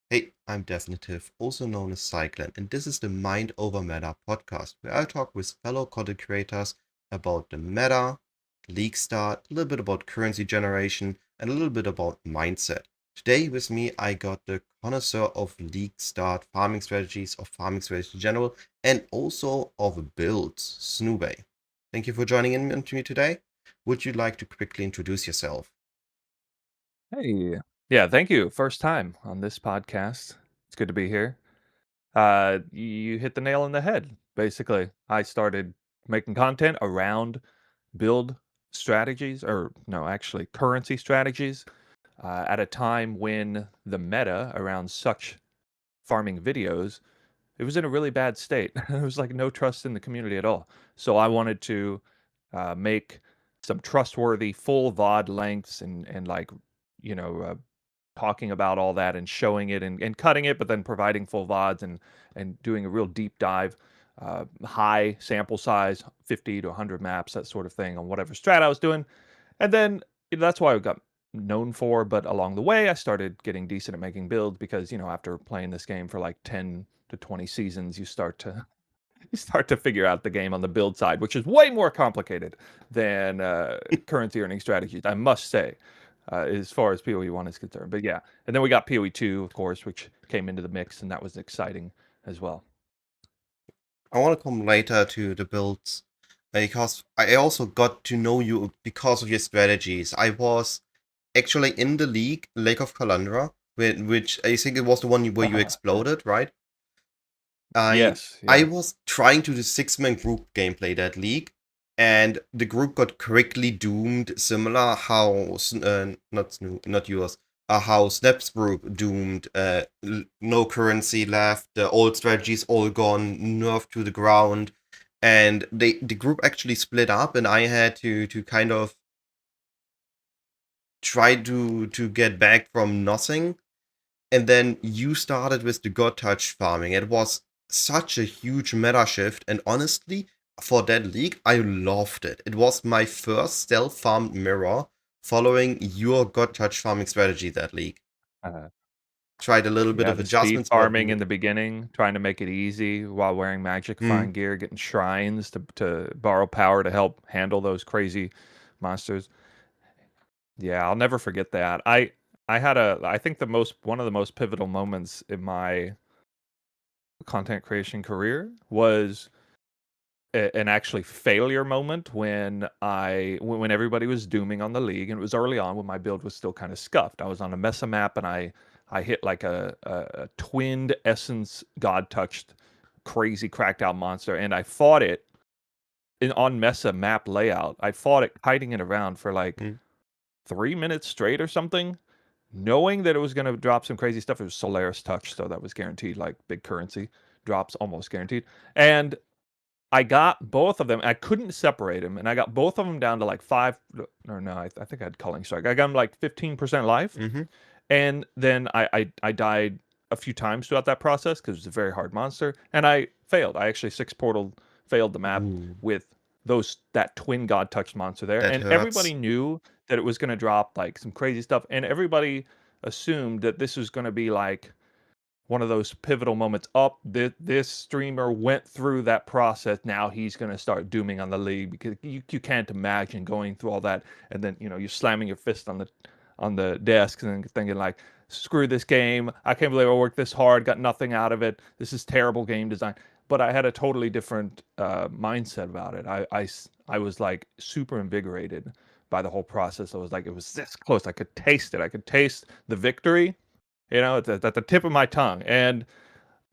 Hey, I'm Definitiv, also known as Cyclone, and this is the Mind Over Meta podcast, where I talk with fellow content creators about the meta, league start, a little bit about currency generation, and a little bit about mindset. Today with me, I got the connoisseur of league start farming strategies, of farming strategies in general, and also of builds, Snube. Thank you for joining in with me today. Would you like to quickly introduce yourself? Hey. Yeah, thank you. First time on this podcast. It's good to be here. You hit the nail on the head, basically. I started making content around build strategies, or no, actually currency strategies, at a time when the meta around such farming videos, it was in a really bad state. There was like no trust in the community at all. So I wanted to make some trustworthy full VOD lengths and like, you know, talking about all that and showing it and cutting it, but then providing full VODs and doing a real deep dive, high sample size, 50 to 100 maps, that sort of thing on whatever strat I was doing. And then that's why I got known for. But along the way, I started getting decent at making builds because, after playing this game for like 10 to 20 seasons, you start to you start to figure out the game on the build side, which is way more complicated than currency earning strategies, I must say, as far as PoE1 is concerned. But yeah, and then we got PoE2, of course, which came into the mix, and that was exciting as well. I want to come later to the builds because I also got to know you because of your strategies. I was actually in the league, Lake of Kalandra, which I think it was the one where you exploded, right? I Yes, I yeah. was trying to do 6-man group gameplay that league, and the group got quickly doomed, similar how not yours, how Snap's group doomed. No currency left, the old strategies all gone, nerfed to the ground, and the group actually split up, and I had to kind of try to get back from nothing. And then you started with the God Touch farming. It was such a huge meta shift, and honestly, for that league, I loved it. It was my first self-farmed mirror following your God Touch farming strategy that league. Uh, Tried a little bit yeah, of the speed adjustments, but farming in the beginning, trying to make it easy while wearing mm, magicifying gear, getting shrines to borrow power to help handle those crazy monsters. Yeah, I'll never forget that. I think one of the most pivotal moments in my content creation career was an actually failure moment when everybody was dooming on the league, and it was early on when my build was still kind of scuffed. I was on a Mesa map, and I hit like a twinned essence god touched crazy cracked out monster, and I fought it on Mesa map layout. I fought it kiting it around for like mm, 3 minutes straight or something, knowing that it was going to drop some crazy stuff. It was Solaris Touch, so that was guaranteed, like big currency drops, almost guaranteed. And I got both of them. I couldn't separate them, and I got both of them down to like five. Or no, I think I had Culling Strike. I got them like 15% life, mm-hmm. and then I died a few times throughout that process because it was a very hard monster, and I failed. I actually six portal failed the map Ooh, with that twin god touch monster there, that and everybody hurts. knew that it was going to drop like some crazy stuff, and everybody assumed that this was going to be like one of those pivotal moments. Up, this streamer went through that process. Now he's going to start dooming on the league because you can't imagine going through all that, and then you're slamming your fist on the desk and thinking like, screw this game. I can't believe I worked this hard, got nothing out of it. This is terrible game design. But I had a totally different mindset about it. I was like super invigorated by the whole process. I was like, it was this close. I could taste it. I could taste the victory, at the tip of my tongue. And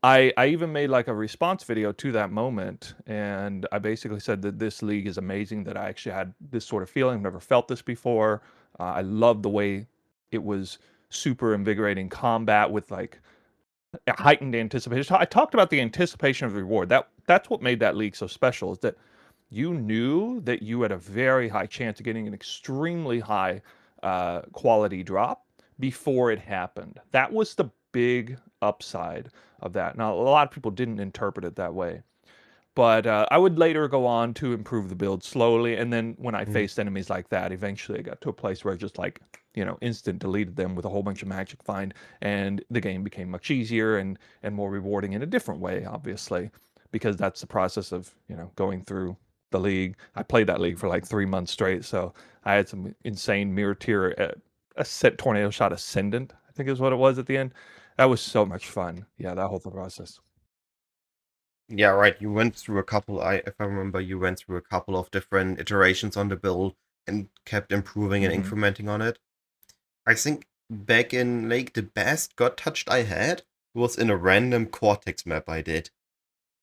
I even made like a response video to that moment, and I basically said that this league is amazing, that I actually had this sort of feeling. I've never felt this before. I love the way it was super invigorating combat with like a heightened anticipation. I talked about the anticipation of the reward. That's what made that league so special, is that you knew that you had a very high chance of getting an extremely high quality drop before it happened. That was the big upside of that. Now, a lot of people didn't interpret it that way, but I would later go on to improve the build slowly. And then when I Mm. faced enemies like that, eventually I got to a place where I just like instant deleted them with a whole bunch of magic find, and the game became much easier and more rewarding in a different way, obviously, because that's the process of going through the league. I played that league for like 3 months straight, so I had some insane mirror tier a set tornado shot ascendant, I think is what it was at the end. That was so much fun. Yeah, that whole process. Yeah, right. You went through a couple. If I remember, you went through a couple of different iterations on the build and kept improving and incrementing on it. I think back in Lake, the best God touched I had was in a random Cortex map I did.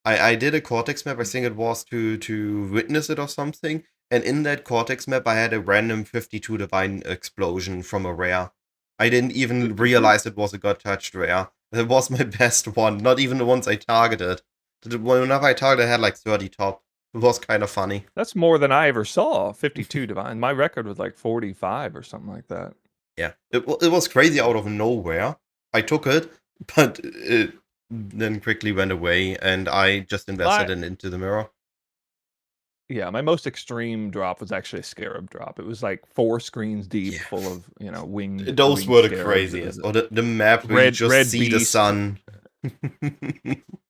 I did a Cortex map. I think it was to witness it or something. And in that Cortex map, I had a random 52 Divine Explosion from a rare. I didn't even realize it was a God touched rare. It was my best one. Not even the ones I targeted. Whenever I targeted, I had like 30 top. It was kind of funny. That's more than I ever saw. 52 divine. My record was like 45 or something like that. Yeah, it was crazy out of nowhere. I took it, but it then quickly went away, and I just invested it into the mirror. Yeah, my most extreme drop was actually a scarab drop. It was like 4 screens deep, full of winged. Those were the scarabs. craziest. Or the map where you just see the sun.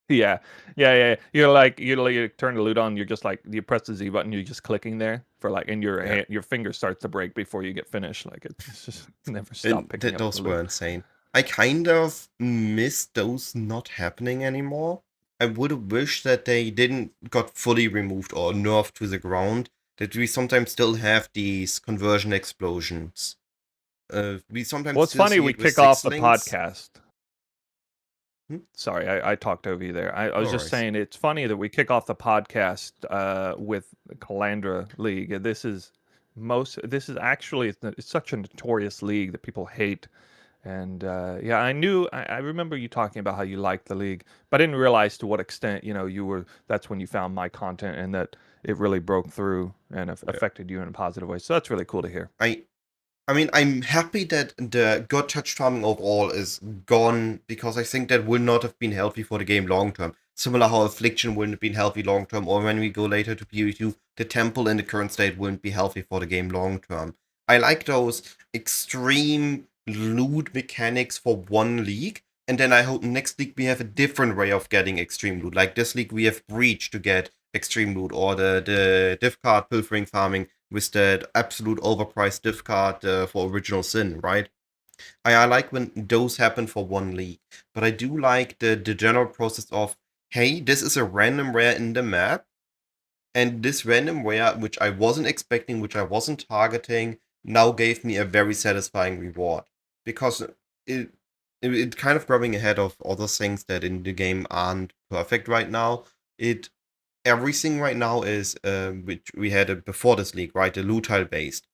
Yeah. You turn the loot on. You're just like, you press the Z button. You're just clicking there for like, and your finger starts to break before you get finished. Like it's just never stop picking up. Those were insane. I kind of miss those not happening anymore. I would have wished that they didn't got fully removed or nerfed to the ground. That we sometimes still have these conversion explosions. We sometimes. Well, it's funny we kick off the podcast. Sorry, I talked over you there. I was just saying it's funny that we kick off the podcast with Kalandra League. This is actually it's such a notorious league that people hate. And yeah, I remember you talking about how you liked the league, but I didn't realize to what extent that's when you found my content and that it really broke through and affected you in a positive way. So that's really cool to hear. I mean, I'm happy that the God touch farming overall is gone, because I think that would not have been healthy for the game long term. Similar how Affliction wouldn't have been healthy long term, or when we go later to PoE2, the Temple in the current state wouldn't be healthy for the game long term. I like those extreme loot mechanics for one league, and then I hope next league we have a different way of getting extreme loot. Like this league we have Breach to get extreme loot, or the div card pilfering farming with that absolute overpriced div card for Original Sin, right? I like when those happen for one league, but I do like the general process of, hey, this is a random rare in the map, and this random rare, which I wasn't expecting, which I wasn't targeting, now gave me a very satisfying reward, because it kind of grabbing ahead of other things that in the game aren't perfect right now. Everything right now is, which we had before this league, right? The loot tile based.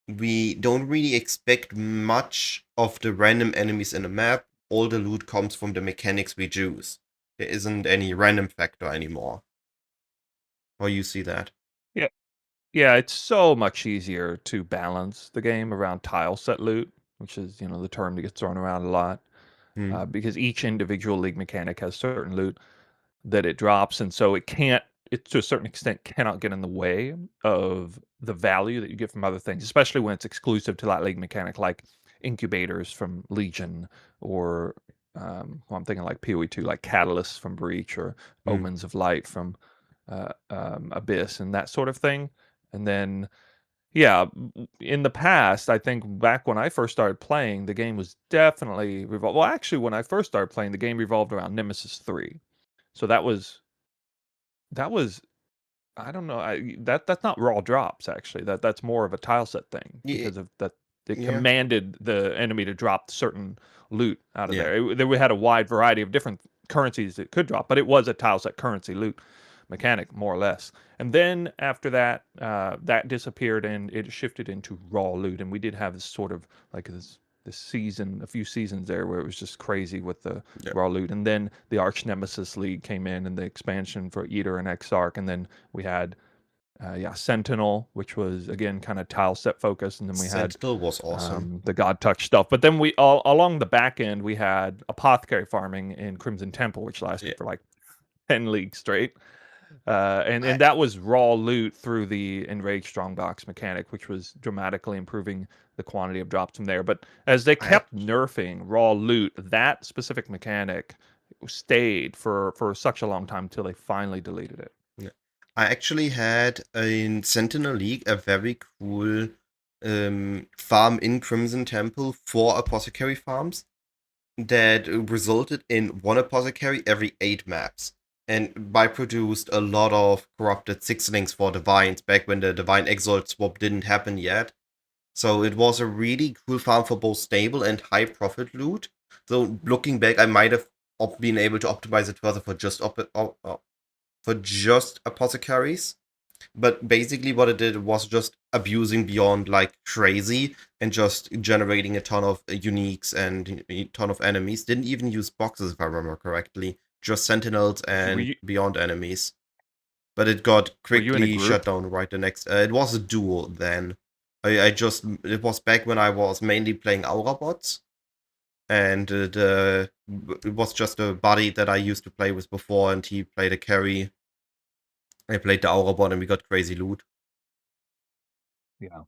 We don't really expect much of the random enemies in the map. All the loot comes from the mechanics we choose. There isn't any random factor anymore. How you see that? Yeah, it's so much easier to balance the game around TileSet Loot, which is the term that gets thrown around a lot, because each individual league mechanic has certain loot that it drops, and so it to a certain extent cannot get in the way of the value that you get from other things, especially when it's exclusive to that league mechanic, like incubators from Legion, or I'm thinking like PoE2, like catalysts from Breach, or omens of light from Abyss, and that sort of thing. And then yeah, in the past, I think back when I first started playing, the game was definitely revolved. Well, actually, when I first started playing, the game revolved around Nemesis 3. So that was I don't know, that's not raw drops, actually. That's more of a tile set thing, because of that it commanded the enemy to drop certain loot out of there. We had a wide variety of different currencies it could drop, but it was a tile set currency loot mechanic, more or less. And then after that, that disappeared and it shifted into raw loot. And we did have this sort of like this season, a few seasons there, where it was just crazy with the raw loot. And then the Arch Nemesis League came in, and the expansion for Eater and Exarch. And then we had Sentinel, which was again kind of tile set focused, and then we had Sentinel was awesome, the God Touch stuff. But then we along the back end we had apothecary farming in Crimson Temple, which lasted for like 10 leagues straight. And I, that was raw loot through the Enraged Strongbox mechanic, which was dramatically improving the quantity of drops from there. But as they I kept nerfing raw loot, that specific mechanic stayed for such a long time until they finally deleted it. Yeah. I actually had in Sentinel League a very cool farm in Crimson Temple for apothecary farms that resulted in one apothecary every 8 maps. And by produced a lot of corrupted sixlings for divines back when the divine exalt swap didn't happen yet. So it was a really cool farm for both stable and high profit loot. So looking back, I might have been able to optimize it further for just apothecaries. But basically, what it did was just abusing beyond like crazy and just generating a ton of uniques and a ton of enemies. Didn't even use boxes, if I remember correctly. Just sentinels Were and you beyond enemies. But it got were you in a quickly shut group? down right the next. It was a duo then. It was back when I was mainly playing Aura bots, and it was just a buddy that I used to play with before, and he played a carry. I played the Aura bot, and we got crazy loot. Yeah.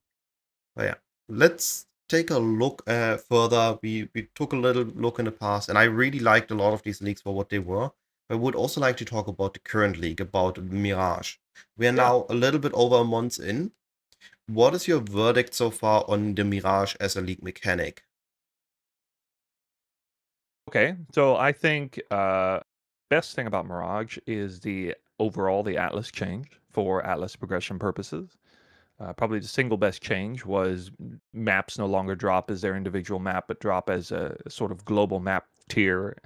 But yeah, let's take a look further. We took a little look in the past, and I really liked a lot of these leagues for what they were. I would also like to talk about the current league, about Mirage. We are Yeah. now a little bit over a month in. What is your verdict so far on the Mirage as a league mechanic? Okay. So I think best thing about Mirage is the Atlas change for Atlas progression purposes. Probably the single best change was maps no longer drop as their individual map, but drop as a sort of global map tier,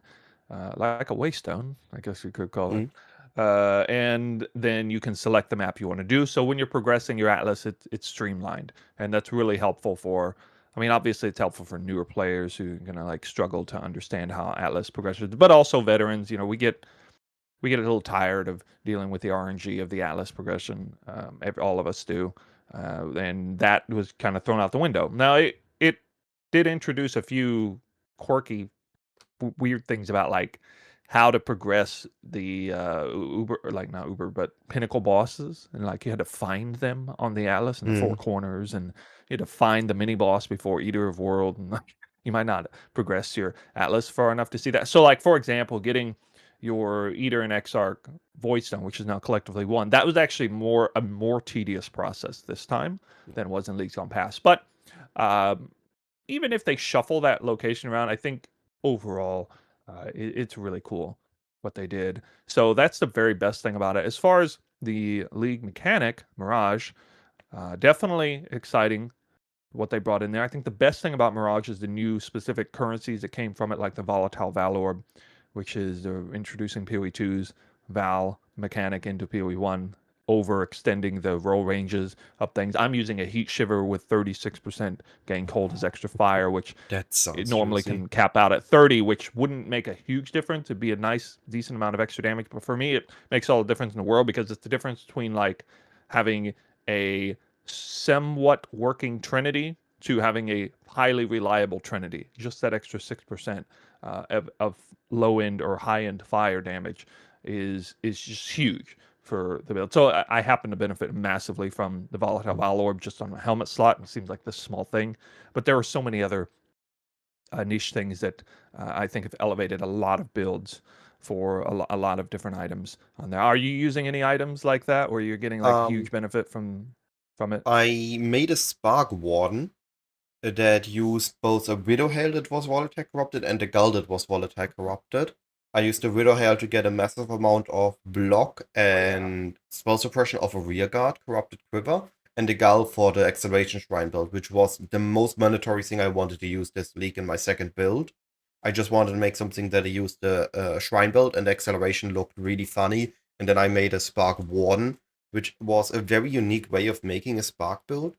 like a Waystone, I guess you could call it. Mm. And then you can select the map you want to do. So when you're progressing your Atlas, it's streamlined, and that's really helpful for. I mean, obviously, it's helpful for newer players who are gonna like struggle to understand how Atlas progresses, but also veterans. You know, we get a little tired of dealing with the RNG of the Atlas progression. All of us do, and that was kind of thrown out the window. Now it did introduce a few quirky, weird things about like how to progress the Uber, or like not Uber, but Pinnacle bosses, and like you had to find them on the Atlas in the four Mm. corners, and you had to find the mini boss before Eater of World, and like you might not progress your Atlas far enough to see that. So, like for example, getting your Eater and Exarch Void Stone, which is now collectively one, that was actually a more tedious process this time than it was in Leagues Gone Past. But um, even if they shuffle that location around, I think overall it's really cool what they did. So that's the very best thing about it. As far as the league mechanic, Mirage, definitely exciting what they brought in there. I think the best thing about Mirage is the new specific currencies that came from it, like the Volatile Valorb, which is introducing PoE2's Val mechanic into PoE1, overextending the roll ranges of things. I'm using a Heat Shiver with 36% gain cold as extra fire, which That it sounds normally juicy. can cap out at 30, which wouldn't make a huge difference. It'd be a nice, decent amount of extra damage. But for me, it makes all the difference in the world because it's the difference between like having a somewhat working Trinity to having a highly reliable Trinity. Just that extra 6% of low end or high end fire damage is just huge for the build. So I happen to benefit massively from the Volatile Bile Orb just on a helmet slot. It seems like this small thing, but there are so many other niche things that I think have elevated a lot of builds for a lot of different items on there. Are you using any items like that where you're getting like Um, huge benefit from it? I made a Spark Warden that used both a Widow Hail that was volatile corrupted and a Gull that was volatile corrupted. I used the Widow Hail to get a massive amount of block and spell suppression of a rearguard corrupted quiver, and the Gull for the acceleration shrine build, which was the most mandatory thing I wanted to use this league in my second build. I just wanted to make something that I used the shrine build, and the acceleration looked really funny. And then I made a Spark Warden, which was a very unique way of making a Spark build,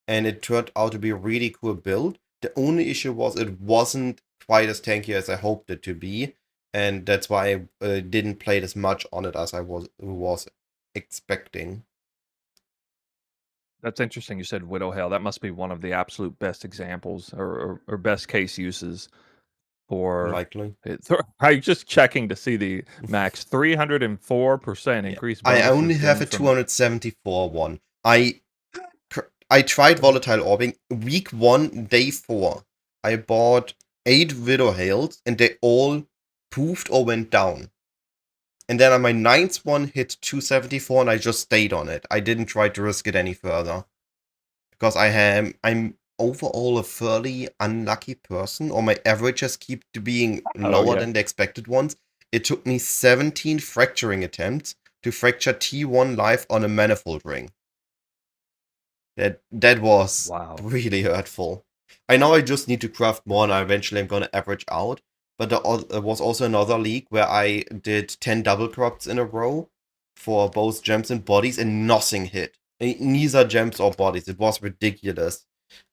and it turned out to be a really cool build. The only issue was it wasn't quite as tanky as I hoped it to be, and that's why I didn't play as much on it as I was expecting. That's interesting. You said Widow Hail. That must be one of the absolute best examples or best case uses for Likely. I'm just checking to see the max 304% increased I bonuses only have a gained from 274 one. I tried volatile orbing week 1, day 4. I bought 8 Widow Hails and they all poofed or went down. And then on my 9th one hit 274 and I just stayed on it. I didn't try to risk it any further. Because I'm overall a fairly unlucky person, or my averages keep being lower than the expected ones. It took me 17 fracturing attempts to fracture T1 live on a manifold ring. That was really hurtful. I know I just need to craft more and eventually I'm gonna average out. But there was also another league where I did 10 double corrupts in a row for both gems and bodies and nothing hit. Neither gems or bodies. It was ridiculous.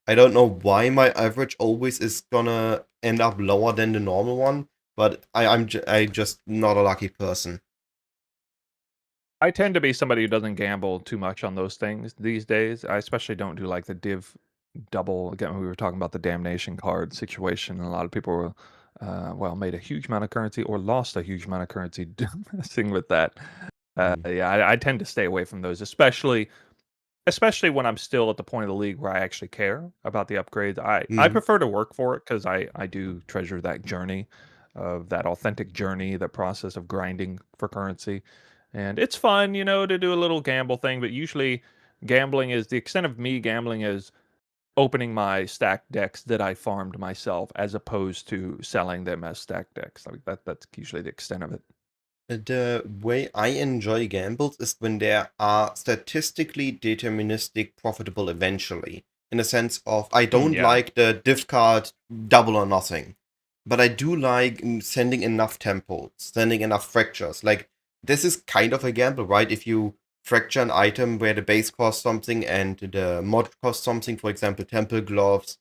I don't know why my average always is gonna end up lower than the normal one, but I'm just not a lucky person. I tend to be somebody who doesn't gamble too much on those things these days. I especially don't do like the div double. Again, we were talking about the damnation card situation, and a lot of people were, made a huge amount of currency or lost a huge amount of currency messing with that. Yeah, I tend to stay away from those, especially when I'm still at the point of the league where I actually care about the upgrades. I prefer to work for it because I do treasure that journey, of that authentic journey, the process of grinding for currency. And it's fun, to do a little gamble thing, but usually gambling is the extent of me gambling is opening my stacked decks that I farmed myself as opposed to selling them as stacked decks. Like that's usually the extent of it. The way I enjoy gambles is when they are statistically deterministic profitable eventually. In the sense of, I don't like the div card double or nothing. But I do like sending enough temples, sending enough fractures. Like, this is kind of a gamble, right? If you fracture an item where the base costs something and the mod costs something, for example, temple gloves,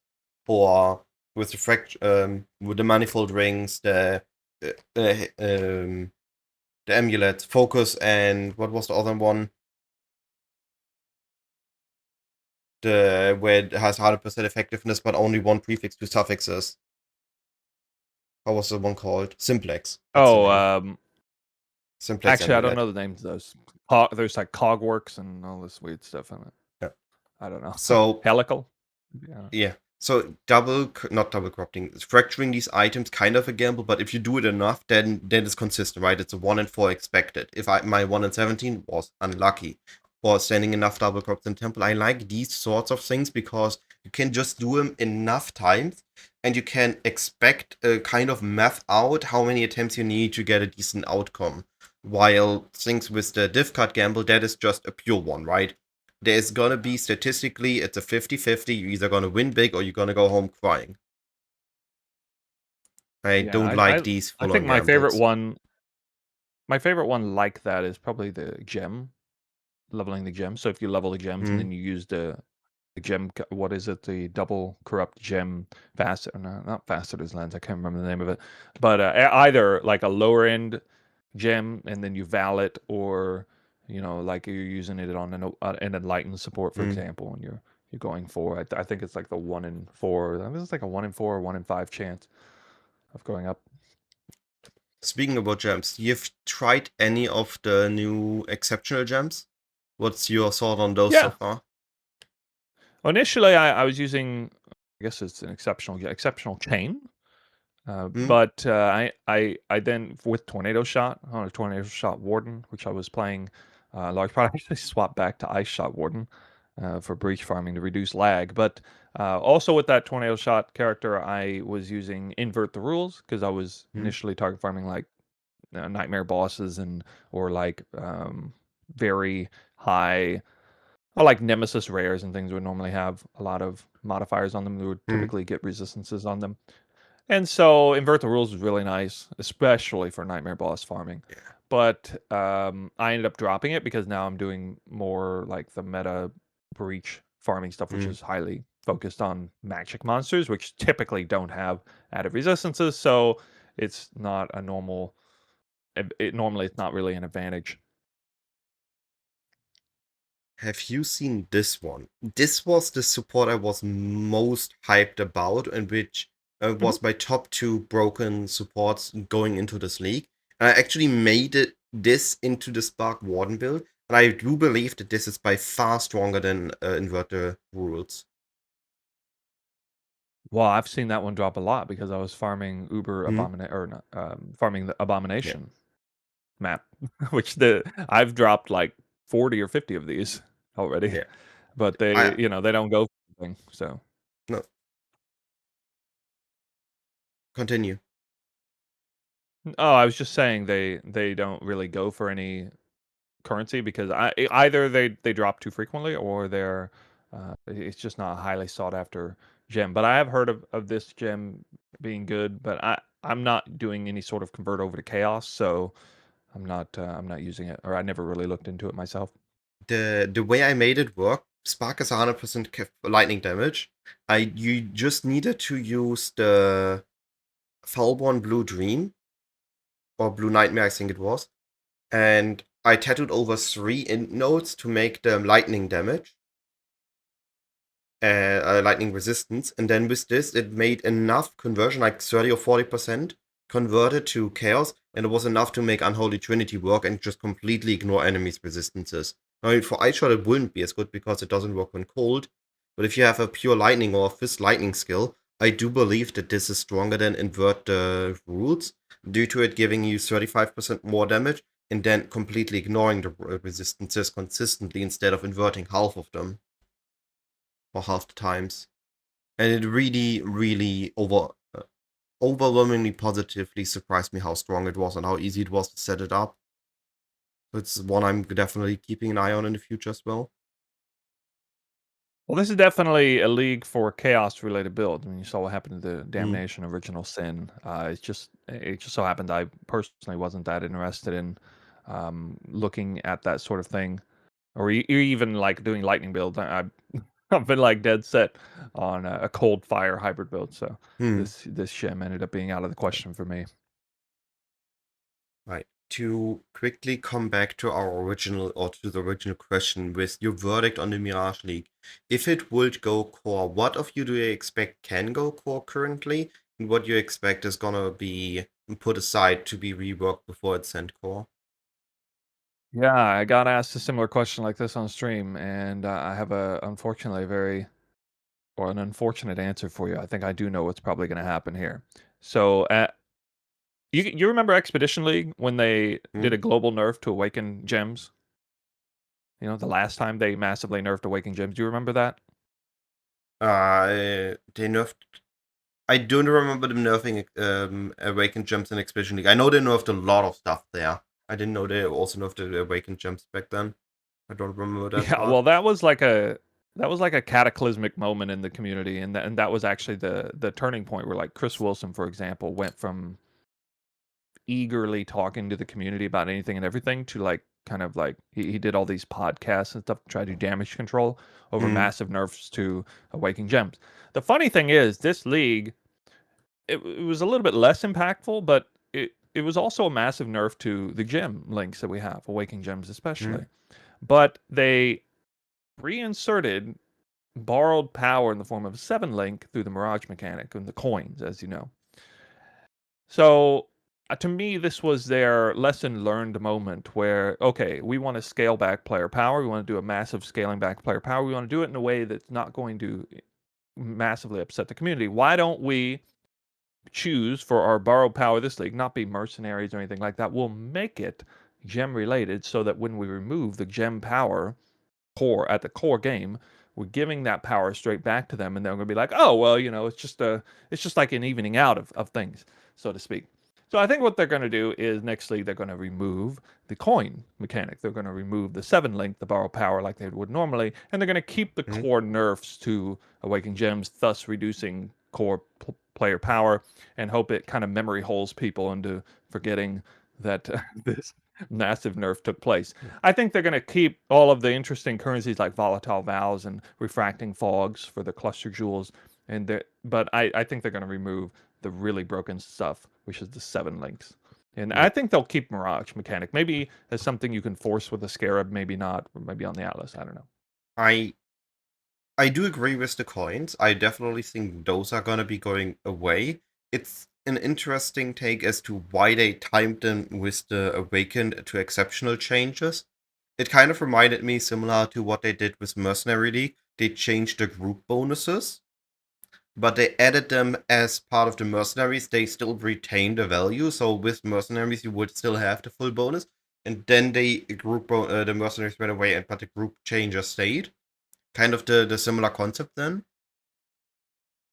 or with with the manifold rings, the amulet, focus, and what was the other one? Where it has 100% effectiveness, but only one prefix to suffixes. How was the one called? Simplex. Simplex Actually, amulet. I don't know the names of those. There's like Cogworks and all this weird stuff in it. Yeah. I don't know. So Helical. Yeah. So not double corrupting, fracturing these items kind of a gamble, but if you do it enough, then it's consistent, right? It's a 1 in 4 expected. If my 1 in 17 was unlucky for sending enough double corrupts in temple, I like these sorts of things because you can just do them enough times and you can expect a kind of math out how many attempts you need to get a decent outcome. While things with the div card gamble, that is just a pure one, right? There's gonna be statistically, it's a 50-50. You're either gonna win big or you're gonna go home crying. I don't like these I full think on my favorite gambles. one like that is probably the gem, leveling the gem. So if you level the gems and then you use the gem, what is it? The double corrupt gem facet, no, not faceter's lens. I can't remember the name of it, but either like a lower end gem and then you val it, or like you're using it on an enlightened support, for example, and you're going for. I think it's like the 1 in 4. I mean, it's like a 1 in 4 or 1 in 5 chance of going up. Speaking about gems, you've tried any of the new exceptional gems? What's your thought on those so far? Well, initially, I was using, I guess it's an exceptional chain. But I then, with Tornado Shot on a Tornado Shot Warden, which I was playing large part, I actually swapped back to Ice Shot Warden for breach farming to reduce lag. But also with that Tornado Shot character, I was using Invert the Rules because I was initially target farming like nightmare bosses or like very high. I like Nemesis rares and things would normally have a lot of modifiers on them. We would typically get resistances on them. And so Invert the Rules is really nice, especially for Nightmare Boss farming. Yeah. But I ended up dropping it because now I'm doing more like the meta breach farming stuff, which is highly focused on magic monsters, which typically don't have added resistances. So it's not a normal. Normally, it's not really an advantage. Have you seen this one? This was the support I was most hyped about, and which Mhm. was my top 2 broken supports going into this league. And I actually made this into the Spark Warden build. And I do believe that this is by far stronger than Invert the Rules. Well, I've seen that one drop a lot because I was farming Hmm? or not, farming the Yeah. Abomination map, which I've dropped like 40 or 50 of these already, Yeah. but they, I they don't go for anything, so. No, continue. Oh, I was just saying they don't really go for any currency because either they drop too frequently or it's just not a highly sought after gem. But I have heard of this gem being good, but I'm not doing any sort of convert over to chaos, so I'm not using it, or I never really looked into it myself. The way I made it work, Spark is 100% lightning damage. You just needed to use the Foulborn Blue Dream, or Blue Nightmare, I think it was. And I tattooed over 3 int nodes to make them lightning damage, lightning resistance. And then with this, it made enough conversion, like 30 or 40%, converted to chaos. And it was enough to make Unholy Trinity work and just completely ignore enemies' resistances. I mean, for Ice Shot, it wouldn't be as good because it doesn't work when cold. But if you have a pure lightning or a fist lightning skill, I do believe that this is stronger than Invert the Rules, due to it giving you 35% more damage and then completely ignoring the resistances consistently instead of inverting half of them or half the times. And it really, really overwhelmingly positively surprised me how strong it was and how easy it was to set it up. It's one I'm definitely keeping an eye on in the future as well. Well, this is definitely a league for chaos related build. I mean, you saw what happened to the Mm. Damnation Original Sin. It just so happened I personally wasn't that interested in looking at that sort of thing, or even like doing lightning builds. I've been like dead set on a cold fire hybrid build. So Hmm. this shim ended up being out of the question for me. Right. To quickly come back to our original, or to the original question with your verdict on the Mirage League. If it would go core, what of you do you expect can go core currently? And what you expect is gonna be put aside to be reworked before it's sent core? Yeah, I got asked a similar question like this on stream, and I have unfortunately an unfortunate answer for you. I think I do know what's probably going to happen here. So, you remember Expedition League when they Hmm? did a global nerf to Awaken Gems? You know, the last time they massively nerfed Awaken Gems. Do you remember that? They nerfed. I don't remember them nerfing Awakened Gems in Expedition League. I know they nerfed a lot of stuff there. I didn't know they also nerfed the Awakened Gems back then. I don't remember that Yeah, part. well, that was like a cataclysmic moment in the community, and that was actually the turning point where like Chris Wilson, for example, went from eagerly talking to the community about anything and everything to like kind of like he did all these podcasts and stuff to try to do damage control over Hmm. massive nerfs to Awakening Gems. The funny thing is, this league it was a little bit less impactful, but it was also a massive nerf to the gem links that we have, Awakening Gems Hmm. especially. But they reinserted borrowed power in the form of a 7 link through the Mirage mechanic and the coins, as you know. So to me, this was their lesson learned moment where, okay, we want to scale back player power. We want to do a massive scaling back player power. We want to do it in a way that's not going to massively upset the community. Why don't we choose for our borrowed power this league, not be mercenaries or anything like that? We'll make it gem related so that when we remove the gem power core at the core game, we're giving that power straight back to them, and they're going to be like, oh well, it's just like an evening out of things, so to speak. So I think what they're going to do is next league they're going to remove the coin mechanic. They're going to remove the 7 link, the borrow power like they would normally, and they're going to keep the Hmm. core nerfs to Awakening Gems, thus reducing core player power, and hope it kind of memory holes people into forgetting that this massive nerf took place. I think they're going to keep all of the interesting currencies like volatile vows and refracting fogs for the cluster jewels, but I think they're going to remove the really broken stuff, which is the 7 links. And Yeah. I think they'll keep Mirage mechanic. Maybe as something you can force with a Scarab, maybe not, or maybe on the Atlas. I don't know. I I do agree with the coins. I definitely think those are gonna be going away. It's an interesting take as to why they timed them with the Awakened to exceptional changes. It kind of reminded me similar to what they did with Mercenary League. They changed the group bonuses, but they added them as part of the mercenaries. They still retain the value, so with mercenaries you would still have the full bonus, and then they the mercenaries went away, but the group changes stayed. Kind of the similar concept then.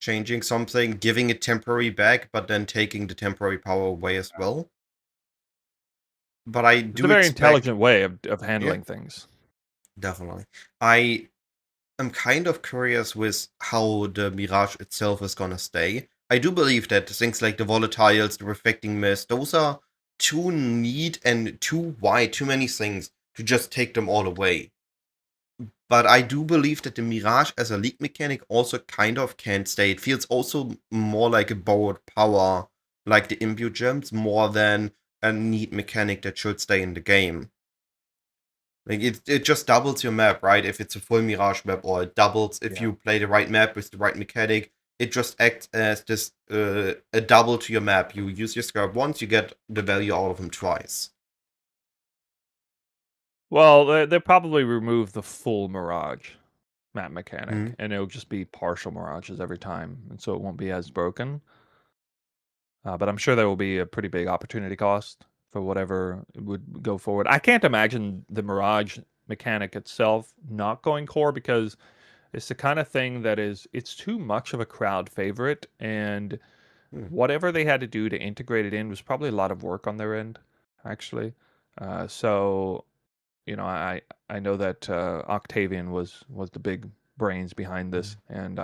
Changing something, giving it temporary back, but then taking the temporary power away as well. But I It's a do very expect, intelligent way of yeah, handling things. definitely. I'm kind of curious with how the Mirage itself is gonna stay. I do believe that things like the volatiles, the reflecting mist, those are too neat and too wide, too many things to just take them all away. But I do believe that the Mirage as a league mechanic also kind of can stay. It feels also more like a borrowed power, like the Imbue gems, more than a neat mechanic that should stay in the game. Like it just doubles your map, right? If it's a full Mirage map, or it doubles if Yeah. you play the right map with the right mechanic. It just acts as this a double to your map. You use your scarab once, you get the value out of them twice. Well, they probably remove the full Mirage map mechanic, Mhm. and it'll just be partial Mirages every time, and so it won't be as broken. But I'm sure there will be a pretty big opportunity cost for whatever would go forward. I can't imagine the Mirage mechanic itself not going core because it's the kind of thing that it's too much of a crowd favorite, and Hmm. whatever they had to do to integrate it in was probably a lot of work on their end, actually. So I know that Octavian was the big brains behind this, and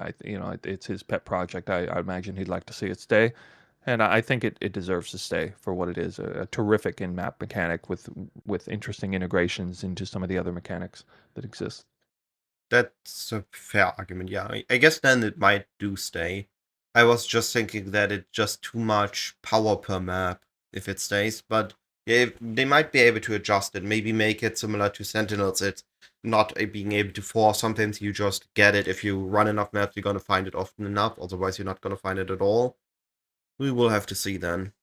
it's his pet project. I imagine he'd like to see it stay, and I think it deserves to stay for what it is, a terrific in-map mechanic with interesting integrations into some of the other mechanics that exist. That's a fair argument. Yeah, I guess then it might do stay. I was just thinking that it's just too much power per map if it stays, but yeah, they might be able to adjust it. Maybe make it similar to Sentinels. It's not being able to force. Sometimes you just get it. If you run enough maps, you're gonna find it often enough. Otherwise, you're not gonna find it at all. We will have to see then.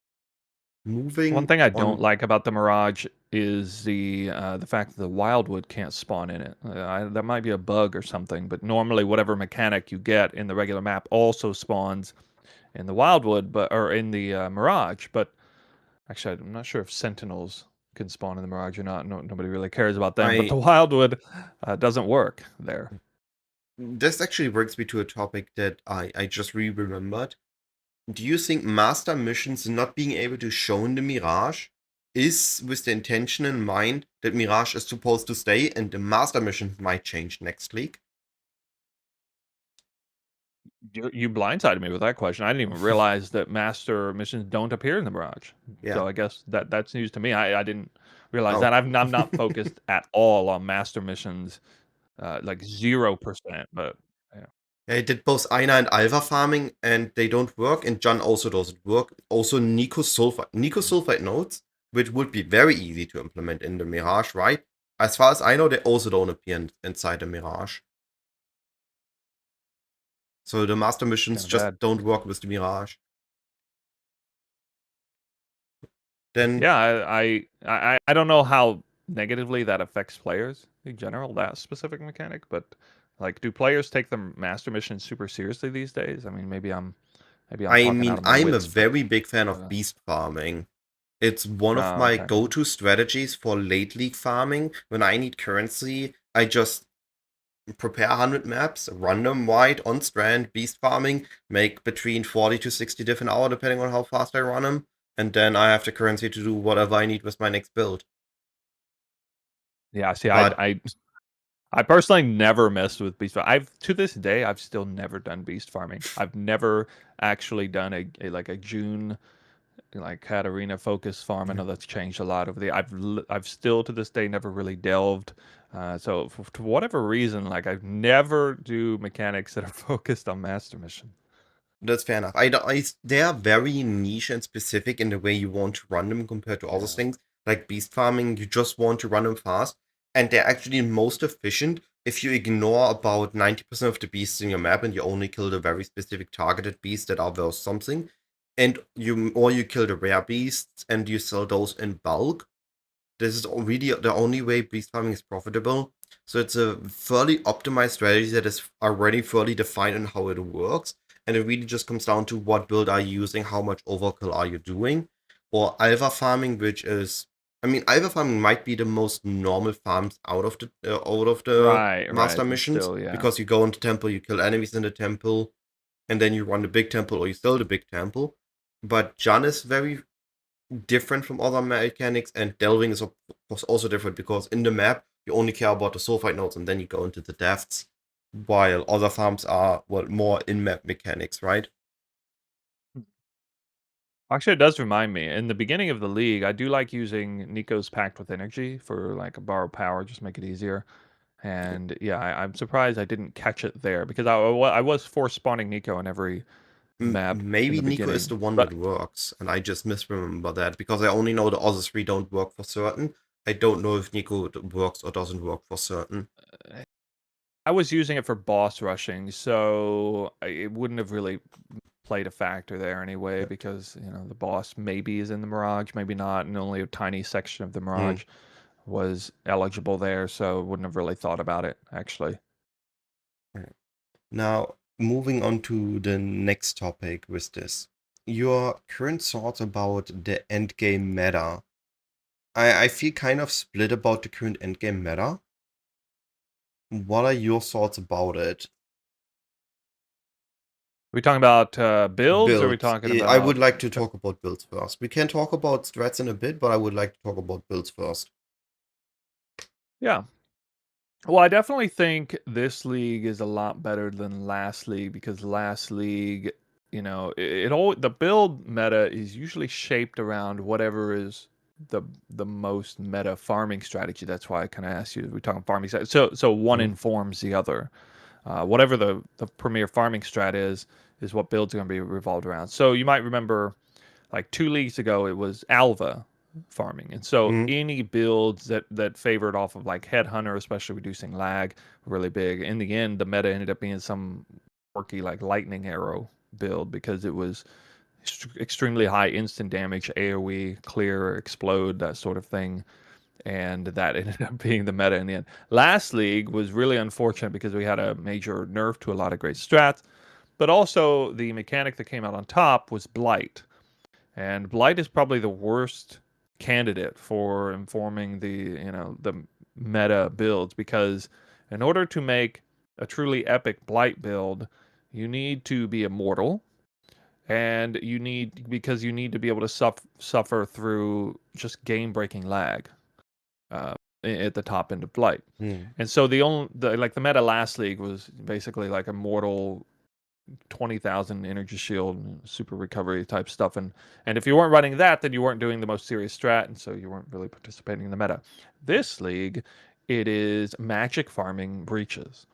One Moving thing I don't on. like about the Mirage is the fact that the Wildwood can't spawn in it. That might be a bug or something, but normally whatever mechanic you get in the regular map also spawns in the Wildwood, or in the Mirage. But actually, I'm not sure if Sentinels can spawn in the Mirage or not. No, nobody really cares about them. But the I Wildwood doesn't work there. This actually brings me to a topic that I just remembered. Do you think master missions not being able to show in the Mirage is with the intention in mind that Mirage is supposed to stay and the master missions might change next league? You blindsided me with that question. I didn't even realize that master missions don't appear in the Mirage. Yeah. So I guess that's news to me. I didn't realize Oh. that. I'm not focused at all on master missions, like 0%. But yeah, I did both Aina and Alva farming and they don't work, and John also doesn't work. Also, Nico Sulfite. Nico mm, Sulfite nodes, which would be very easy to implement in the Mirage, right? As far as I know, they also don't appear inside the Mirage. So the master missions kind of just bad. don't work with the Mirage. Then Yeah, I don't know how negatively that affects players in general, that specific mechanic. But like, do players take the master mission super seriously these days? I mean, maybe I'm I talking out mean, of my I'm a wits, but very big fan of uh, beast farming. It's one of my okay. go-to strategies for late league farming. When I need currency, I just prepare 100 maps, run them wide on strand, beast farming, make between 40 to 60 different hour depending on how fast I run them, and then I have the currency to do whatever I need with my next build. Yeah, see, But I personally never messed with beast farm. I've to this day I've still never done beast farming. I've never actually done like a June like Katarina focus farm. I know that's changed a lot over the. I've still to this day never really delved. So for whatever reason, like I've never do mechanics that are focused on master mission. that's fair enough. They are very niche and specific in the way you want to run them compared to other Yeah. things. Like beast farming, you just want to run them fast, and they're actually most efficient if you ignore about 90% of the beasts in your map and you only kill the very specific targeted beasts that are worth something, and you kill the rare beasts and you sell those in bulk, this is really the only way beast farming is profitable. So it's a fairly optimized strategy that is already fairly defined in how it works. And it really just comes down to what build are you using, how much overkill are you doing. Or alpha farming, which is, I mean, alpha farming might be the most normal farms out of the Right, master but missions, still, yeah. because you go into temple, you kill enemies in the temple, and then you run the big temple or you sell the big temple. But Jan is very different from other mechanics, and delving is of course also different because in the map you only care about the sulfite nodes and then you go into the depths, while other farms are more in-map mechanics, right? Actually, it does remind me. In the beginning of the league, I do like using Nico's Pact with Energy for like a borrow power, just make it easier. And yeah, I'm surprised I didn't catch it there because I was force spawning Nico on every map in Maybe the Nico is beginning. the one But that works, and I just misremember that because I only know the other three don't work for certain. I don't know if Nico works or doesn't work for certain. I was using it for boss rushing, so it wouldn't have really played a factor there anyway because, the boss maybe is in the Mirage, maybe not, and only a tiny section of the Hmm. Mirage was eligible there, so wouldn't have really thought about it actually. Now, moving on to the next topic with this. Your current thoughts about the endgame meta. I feel kind of split about the current endgame meta. What are your thoughts about it? Are we talking about builds, or are we Builds. talking I would about like to talk about builds first. We can talk about strats in a bit, but I would like to talk about builds first. yeah. Well, I definitely think this league is a lot better than last league because last league, it all the build meta is usually shaped around whatever is the most meta farming strategy. That's why I kind of asked you, we're talking farming strategy. So one Mm, informs the other. Whatever the premier farming strat is what builds are going to be revolved around. So you might remember like 2 leagues ago, it was Alva farming. And so mm, any builds that favored off of like Headhunter, especially reducing lag, were really big. In the end, the meta ended up being some quirky like lightning arrow build because it was extremely high instant damage, AoE, clear, explode, that sort of thing. And that ended up being the meta in the end. Last league was really unfortunate because we had a major nerf to a lot of great strats, but also the mechanic that came out on top was Blight. And Blight is probably the worst candidate for informing the meta builds because in order to make a truly epic Blight build, you need to be immortal, and you need to be able to suffer through just game-breaking lag uh, at the top end of Blight. mm, And so the meta last league was basically like immortal 20,000 energy shield, super recovery type stuff. And if you weren't running that, then you weren't doing the most serious strat, and so you weren't really participating in the meta. This league, it is magic farming breaches.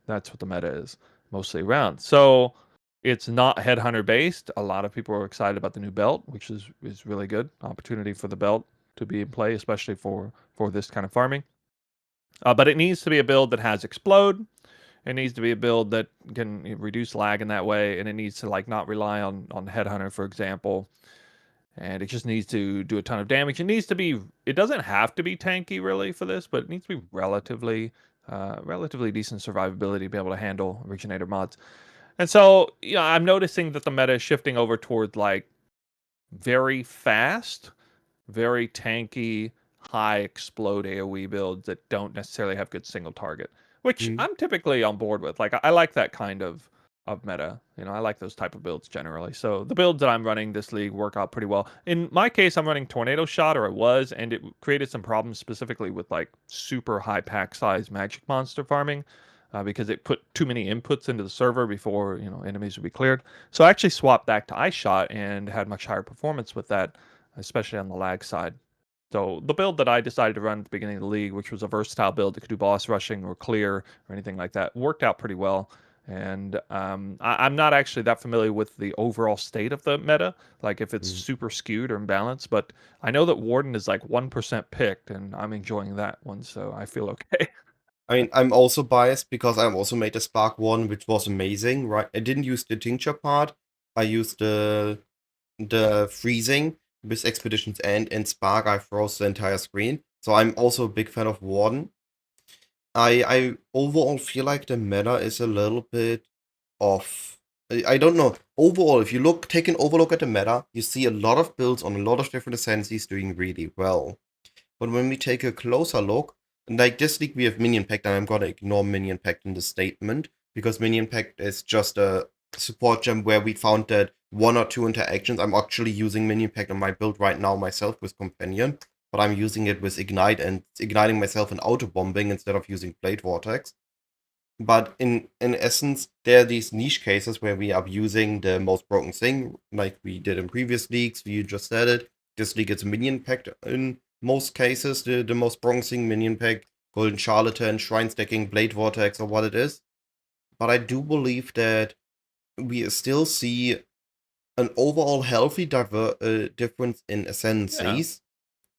That's what the meta is mostly around. So it's not headhunter based. A lot of people are excited about the new belt, which is really good opportunity for the belt to be in play, especially for this kind of farming. But it needs to be a build that has explode. It needs to be a build that can reduce lag in that way, and it needs to like not rely on Headhunter, for example. And it just needs to do a ton of damage. It needs to be. It doesn't have to be tanky really for this, but it needs to be relatively decent survivability to be able to handle originator mods. And so, I'm noticing that the meta is shifting over towards like very fast, very tanky, high explode AoE builds that don't necessarily have good single target, which mm. I'm typically on board with. Like I like that kind of meta. I like those type of builds generally. So the builds that I'm running this league work out pretty well. In my case, I'm running Tornado Shot, or I was, and it created some problems specifically with like super high pack size magic monster farming. Because it put too many inputs into the server before enemies would be cleared. So I actually swapped back to Ice Shot and had much higher performance with that, especially on the lag side. So the build that I decided to run at the beginning of the league, which was a versatile build that could do boss rushing or clear or anything like that, worked out pretty well. And I'm not actually that familiar with the overall state of the meta, like if it's Mm. super skewed or imbalanced, but I know that Warden is like 1% picked, and I'm enjoying that one, so I feel okay. I mean, I'm also biased because I also made a Spark one, which was amazing, right? I didn't use the tincture part. I used the freezing with Expedition's End and Spark. I froze the entire screen. So I'm also a big fan of Warden. I overall feel like the meta is a little bit off. I don't know. Overall, if you take an overlook at the meta, you see a lot of builds on a lot of different ascendancies doing really well. But when we take a closer look, like this league we have Minion Pact, and I'm gonna ignore Minion Pact in the statement, because Minion Pact is just a support gem where we found that one or two interactions. I'm actually using Minion Pact on my build right now myself with Companion, but I'm using it with Ignite and igniting myself and auto-bombing instead of using Blade Vortex. But in essence, there are these niche cases where we are using the most broken thing, like we did in previous leagues. You just said it. This league is a Minion Pact in most cases, the most broken thing, Minion Pact, Golden Charlatan, Shrine Stacking, Blade Vortex, or what it is. But I do believe that we still see an overall healthy difference in ascendancies.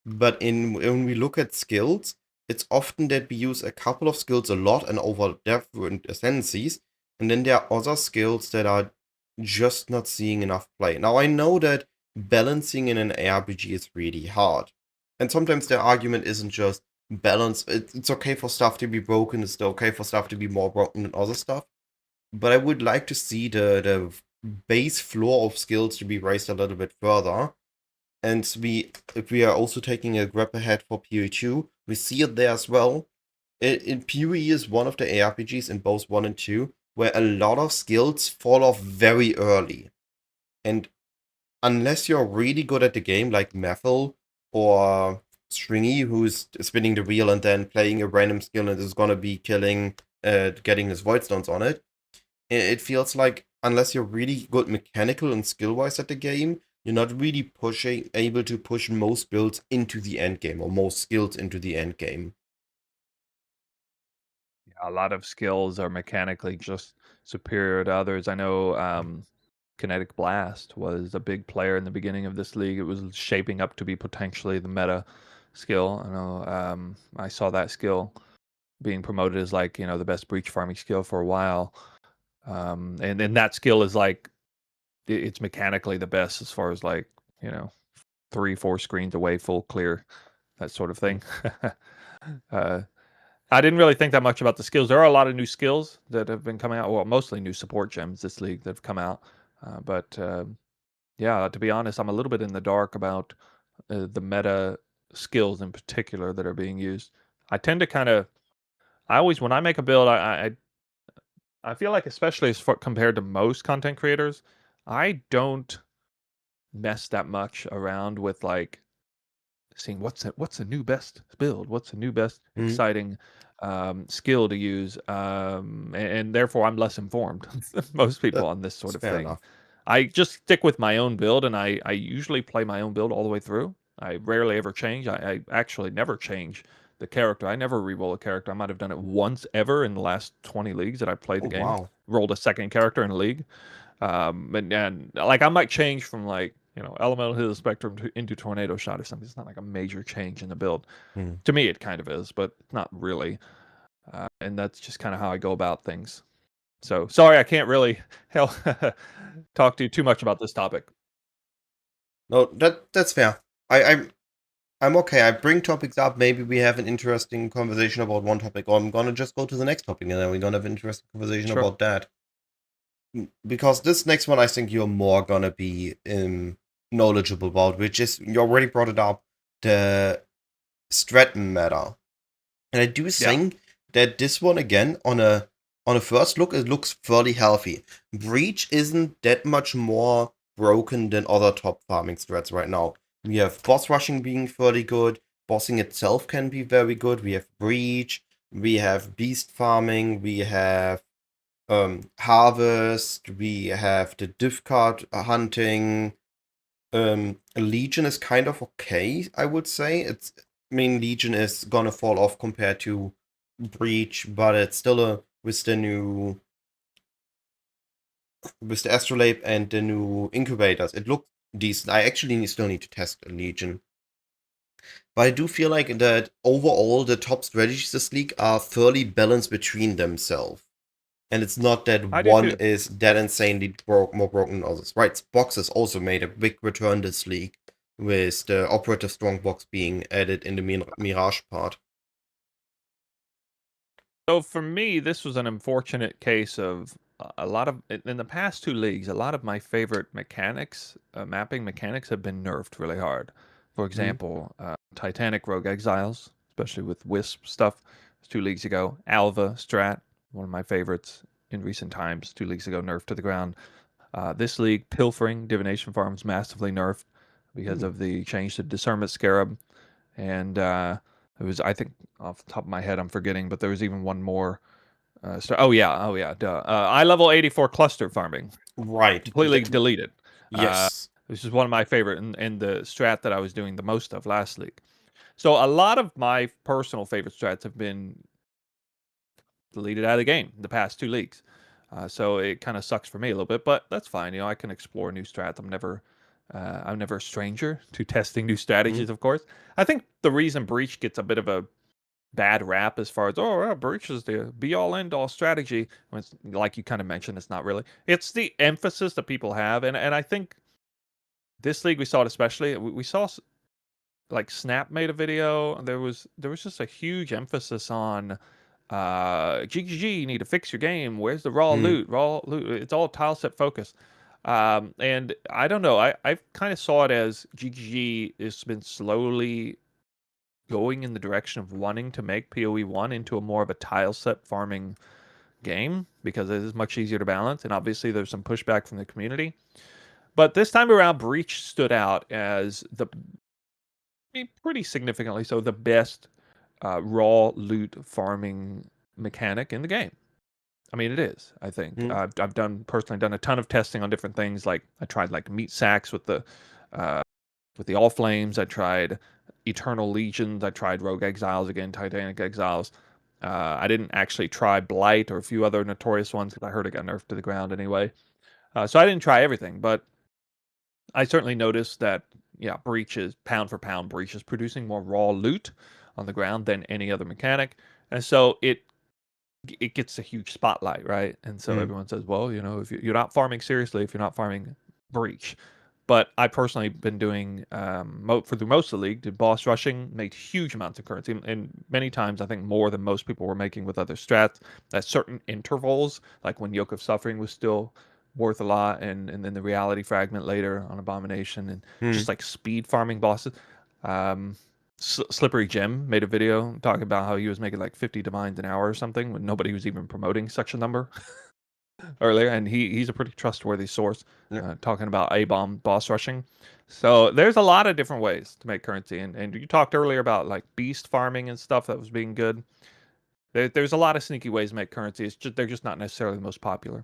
But when we look at skills, it's often that we use a couple of skills a lot and over different ascendancies, and then there are other skills that are just not seeing enough play. Now, I know that balancing in an ARPG is really hard, and sometimes the argument isn't just balance. It's okay for stuff to be broken, it's okay for stuff to be more broken than other stuff, but I would like to see the base floor of skills to be raised a little bit further. And if we are also taking a grab ahead for PoE2, we see it there as well. In PoE is one of the ARPGs in both 1 and 2 where a lot of skills fall off very early. And unless you're really good at the game, like Methel or Stringy, who's spinning the wheel and then playing a random skill and is gonna be getting his Void Stones on it, it feels like unless you're really good mechanical and skill-wise at the game, you're not really able to push most builds into the end game or most skills into the end game. Yeah, a lot of skills are mechanically just superior to others. I know Kinetic Blast was a big player in the beginning of this league. It was shaping up to be potentially the meta skill. I know I saw that skill being promoted as like, the best breach farming skill for a while. And then that skill is like, it's mechanically the best as far as like, 3-4 screens away, full clear, that sort of thing. uh, I didn't really think that much about the skills. There are a lot of new skills that have been coming out. Well, mostly new support gems this league that have come out. But yeah, to be honest, I'm a little bit in the dark about the meta skills in particular that are being used. I tend to I always, when I make a build, I feel like, especially as compared to most content creators, I don't mess that much around with like seeing what's the new best build, what's the new best Mm, exciting skill to use, and therefore I'm less informed than most people on this sort that's of fair thing. enough. I just stick with my own build, and I usually play my own build all the way through. I rarely ever change. I actually never change the character. I never re-roll a character. I might have done it once ever in the last 20 leagues that I played Oh, the game. wow. Rolled a second character in a league. And like I might change from like, elemental hit of the spectrum into tornado shot or something. It's not like a major change in the build. Mm. To me, it kind of is, but it's not really. And that's just kind of how I go about things. So sorry, I can't really hell talk to you too much about this topic. No, that's fair. I'm okay. I bring topics up. Maybe we have an interesting conversation about one topic, or I'm gonna just go to the next topic, and then we're gonna have an interesting conversation Sure. about that. Because this next one, I think you're more gonna be knowledgeable about, which is you already brought it up, the Strat meta, and I do Yeah. think that this one again on a first look it looks fairly healthy. Breach isn't that much more broken than other top farming strats right now. We have boss rushing being fairly good. Bossing itself can be very good. We have breach. We have beast farming. We have harvest, we have the div card hunting. Legion is kind of okay, I would say. I mean, Legion is gonna fall off compared to Breach, but it's still with the Astrolabe and the new incubators, it looks decent. I actually still need to test Legion. But I do feel like that overall the top strategies this league are fairly balanced between themselves. And it's not that I do one too. is that insanely more broken than others. Right, boxes also made a big return this league, with the operative strong box being added in the Mirage part. So for me, this was an unfortunate case of a lot of in the past two leagues. A lot of my favorite mechanics, mapping mechanics, have been nerfed really hard. For Mm. example, Titanic Rogue Exiles, especially with Wisp stuff, 2 leagues ago. Alva Strat, one of my favorites in recent times, 2 leagues ago, nerfed to the ground. This league, Pilfering Divination Farms, massively nerfed because Mm. of the change to Discernment Scarab, and it was, I think, off the top of my head, I'm forgetting, but there was even one more. Oh yeah, duh. Eye level 84 cluster farming, Right. completely deleted. Uh, Yes. this is one of my favorite in the strat that I was doing the most of last league. So a lot of my personal favorite strats have been deleted out of the game the past 2 leagues. So it kind of sucks for me a little bit, but that's fine. I can explore new strats. I'm never a stranger to testing new Mm. strategies. Of course, I think the reason Breach gets a bit of a bad rap as far as Breach is the be all end all strategy. When it's, like you kind of mentioned, it's not really. It's the emphasis that people have, and I think this league we saw it especially. We saw like Snap made a video. There was just a huge emphasis on GGG. You need to fix your game. Where's the raw Mm. loot? Raw loot. It's all tile set focus. And I don't know. I kind of saw it as GGG has been slowly going in the direction of wanting to make PoE 1 into a more of a tile set farming game because it is much easier to balance. And obviously, there's some pushback from the community. But this time around, Breach stood out as pretty significantly so, the best raw loot farming mechanic in the game. I mean, it is. I think Mm. I've personally done a ton of testing on different things. Like I tried like meat sacks uh, with the All Flames. I tried Eternal Legions. I tried Rogue Exiles again, Titanic Exiles. I didn't actually try Blight or a few other notorious ones because I heard it got nerfed to the ground anyway. So I didn't try everything, but I certainly noticed that, yeah, Breach is pound for pound. Breach is producing more raw loot on the ground than any other mechanic, and so it gets a huge spotlight, right? And so Mm. everyone says, well, if you're not farming seriously, if you're not farming Breach. But I personally been doing for the most of the league, did boss rushing, made huge amounts of currency, and many times I think more than most people were making with other strats at certain intervals, like when Yoke of Suffering was still worth a lot, and then the reality fragment later on Abomination, and just Mm. like speed farming bosses. Um, Slippery Jim made a video talking about how he was making like 50 divines an hour or something when nobody was even promoting such a number earlier, and he's a pretty trustworthy source Yeah. talking about A-bomb boss rushing. So there's a lot of different ways to make currency, and you talked earlier about like beast farming and stuff that was being good. There's a lot of sneaky ways to make currency. They're just not necessarily the most popular.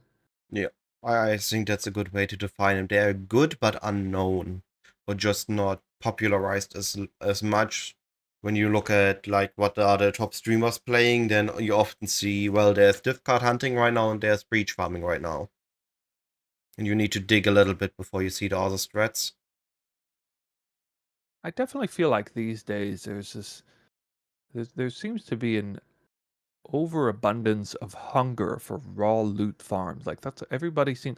Yeah. I think that's a good way to define them. They're good but unknown, or just not popularized as much. When you look at like what are the top streamers playing, then you often see, well, there's div card hunting right now and there's breach farming right now. And you need to dig a little bit before you see the other strats. I definitely feel like these days there seems to be an overabundance of hunger for raw loot farms. Like that's everybody seems.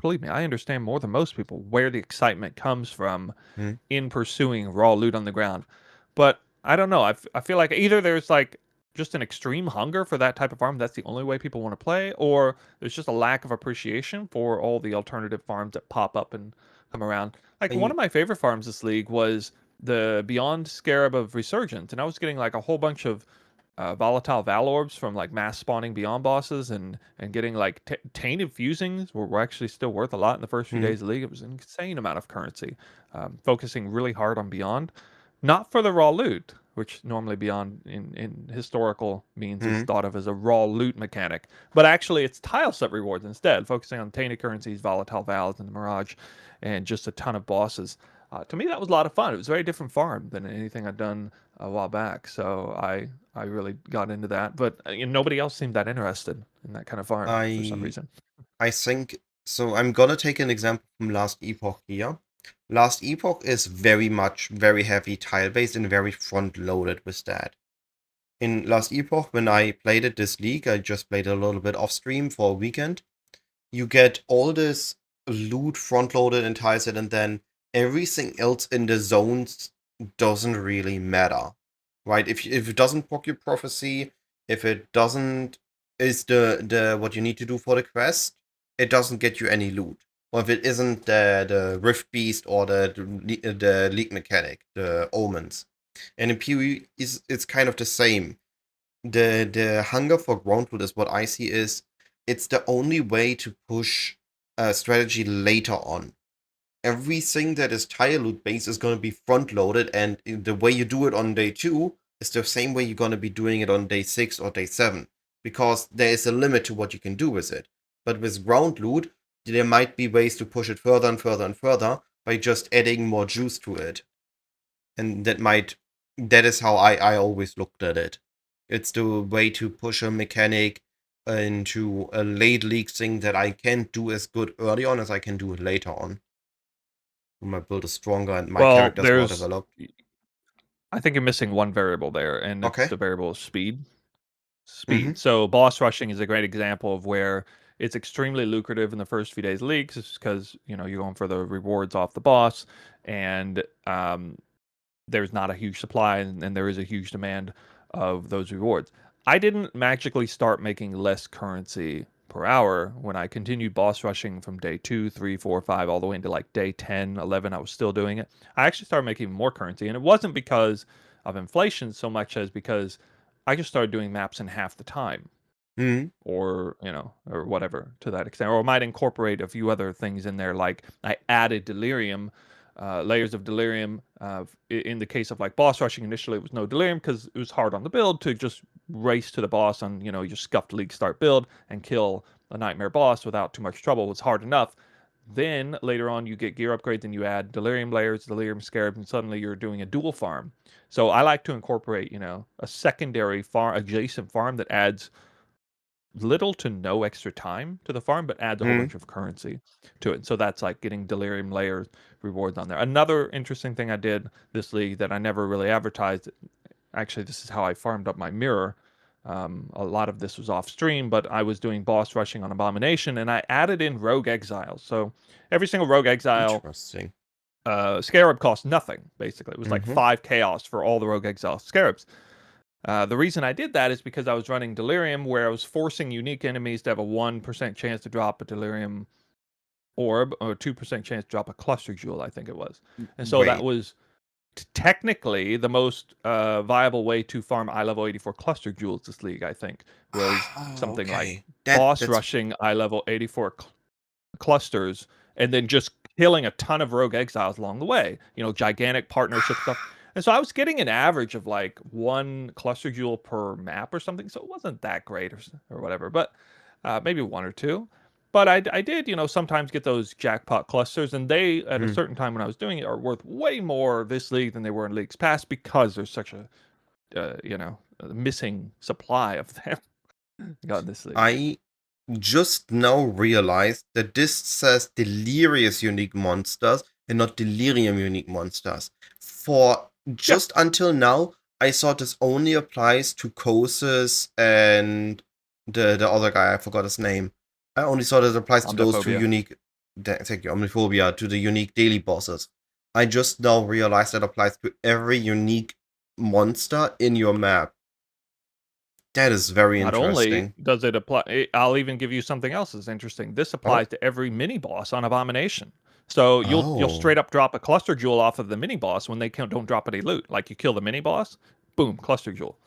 Believe me, I understand more than most people where the excitement comes from Hmm. in pursuing raw loot on the ground. But I don't know. I feel like either there's like just an extreme hunger for that type of farm. That's the only way people want to play, or there's just a lack of appreciation for all the alternative farms that pop up and come around. Like one I of my favorite farms this league was the Beyond Scarab of Resurgence, and I was getting like a whole bunch of volatile Val orbs from like mass spawning Beyond bosses, and getting like tainted fusings were actually still worth a lot in the first few hmm. days of the league. It was an insane amount of currency. Focusing really hard on Beyond, not for the raw loot, which normally Beyond in historical means is Hmm. thought of as a raw loot mechanic, but actually it's tile set rewards instead, focusing on tainted currencies, volatile Vals, and the Mirage, and just a ton of bosses. To me, that was a lot of fun. It was a very different farm than anything I'd done a while back, so I really got into that. But nobody else seemed that interested in that kind of farm for some I reason. I think so. I'm gonna take an example from last epoch here. Last Epoch is very heavy tile based and very front loaded with that. In Last Epoch, when I played it this league, I just played a little bit off stream for a weekend. You get all this loot front loaded in TileSet, and then everything else in the zones doesn't really matter, right? If it doesn't proc your prophecy, if it doesn't is the what you need to do for the quest, it doesn't get you any loot. Or if it isn't the Rift Beast or the League mechanic, the Omens. And in PoE it's kind of the same. The hunger for ground loot is what I see is it's the only way to push a strategy later on. Everything that is tile loot based is going to be front loaded, and the way you do it on day 2 is the same way you're going to be doing it on day 6 or day 7, because there is a limit to what you can do with it. But with ground loot, there might be ways to push it further and further and further by just adding more juice to it. And that is how I always looked at it. It's the way to push a mechanic into a late league thing that I can't do as good early on as I can do it later on. When my build is stronger and my Well, character's more developed. I think you're missing one variable there, and it's Okay. the variable of speed. Mm-hmm. So boss rushing is a great example of where it's extremely lucrative in the first few days of leagues, because you're going for the rewards off the boss, and there's not a huge supply, and there is a huge demand of those rewards. I didn't magically start making less currency per hour when I continued boss rushing from day 2, 3, 4, 5, all the way into like day 10, 11. I was still doing it. I actually started making more currency, and it wasn't because of inflation so much as because I just started doing maps in half the time, Mm-hmm. or or whatever to that extent. Or I might incorporate a few other things in there, like I added delirium, layers of delirium. In the case of like boss rushing, initially it was no delirium because it was hard on the build to just race to the boss on your scuffed league start build and kill a nightmare boss without too much trouble. It was hard enough. Then later on, you get gear upgrades and you add delirium layers, delirium scarabs, and suddenly you're doing a dual farm. So I like to incorporate, a secondary farm, adjacent farm that adds little to no extra time to the farm, but adds a whole Mm-hmm. bunch of currency to it. So that's like getting delirium layers rewards on there. Another interesting thing I did this league that I never really advertised. Actually, this is how I farmed up my mirror. A lot of this was off stream, but I was doing boss rushing on Abomination, and I added in Rogue Exiles. So every single Rogue Exile Interesting. scarab cost nothing. Basically, it was like Mm-hmm. 5 chaos for all the Rogue Exile scarabs. The reason I did that is because I was running Delirium, where I was forcing unique enemies to have a 1% chance to drop a Delirium orb, or a 2% chance to drop a Cluster Jewel, I think it was. And so that Wait. was technically the most viable way to farm eye level 84 Cluster Jewels this league, I think, was Oh, something like okay. boss That's rushing eye level 84 clusters and then just killing a ton of Rogue Exiles along the way, gigantic partnership stuff. And so I was getting an average of like 1 cluster jewel per map or something. So it wasn't that great, or whatever, but maybe 1 or 2. But I did, sometimes get those jackpot clusters, and they, at a mm. certain time when I was doing it, are worth way more this league than they were in leagues past, because there's such a missing supply of them. Got this league. I just now realized that this says delirious unique monsters and not delirium unique monsters. For Yeah, just until now, I thought this only applies to Koses and the other guy, I forgot his name. I only thought it applies to those two Omniphobia. unique, thank you, Omniphobia, to the unique daily bosses. I just now realized that applies to every unique monster in your map. That is very Not only interesting. does it apply, I'll even give you something else that's interesting. This Oh, applies to every mini boss on Abomination. So you'll oh, straight up drop a cluster jewel off of the mini boss when they don't drop any loot. Like, you kill the mini boss, boom, cluster jewel,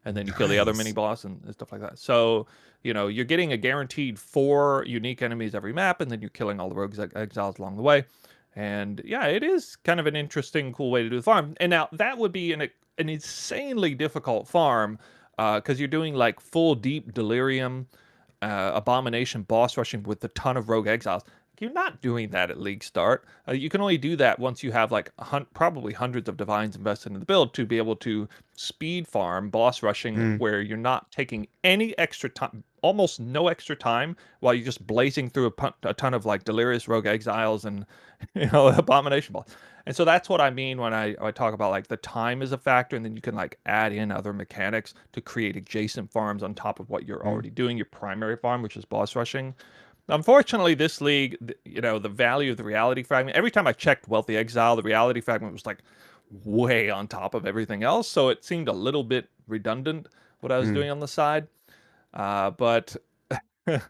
and then you kill the other mini nice. boss and stuff like that. So you're getting a guaranteed 4 unique enemies every map, and then you're killing all the rogues exiles along the way. And yeah, it is kind of an interesting, cool way to do the farm. And now that would be an insanely difficult farm, because you're doing like full deep delirium, abomination boss rushing with a ton of rogue exiles. You're not doing that at league start. You can only do that once you have like probably hundreds of divines invested in the build, to be able to speed farm boss rushing Mm. where you're not taking any extra time, almost no extra time while you're just blazing through a ton of like delirious rogue exiles and abomination balls. And so that's what I mean when I talk about like the time is a factor, and then you can like add in other mechanics to create adjacent farms on top of what you're already doing, your primary farm, which is boss rushing. Unfortunately, this league, the value of the reality fragment, every time I checked Wealthy Exile, the reality fragment was like way on top of everything else. So it seemed a little bit redundant what I was doing on the side. But in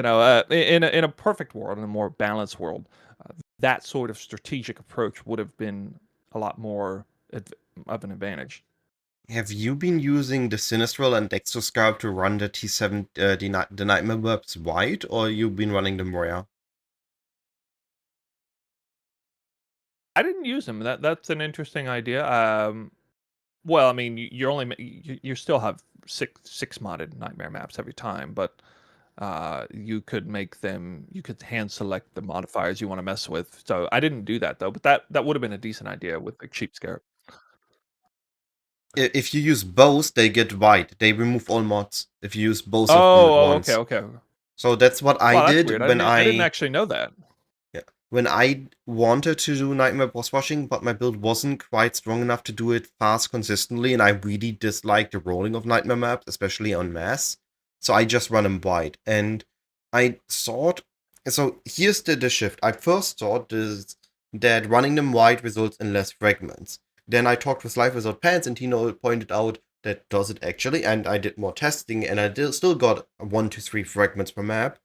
a perfect world, in a more balanced world, that sort of strategic approach would have been a lot more of an advantage. Have you been using the Sinistral and Dextroscarp to run the T7, the Nightmare Webs wide, or you've been running them rare? I didn't use them. That's an interesting idea. Well, I mean, you still have six modded nightmare maps every time, but you could hand select the modifiers you want to mess with. So I didn't do that though, but that would have been a decent idea with the cheap scarab. If you use both, they get white. They remove all mods if you use both of them at Okay, once. okay. So that's what I Wow, that's did weird. when I didn't actually know that. Yeah. When I wanted to do Nightmare Boss Rushing, but my build wasn't quite strong enough to do it fast consistently, and I really disliked the rolling of Nightmare maps, especially on mass. So I just run them wide. And I thought, so here's the shift. I first thought that running them wide results in less fragments. Then I talked with Life Without Pants, and Tino pointed out that does it actually, and I did more testing, and I still got 1 to 3 fragments per map.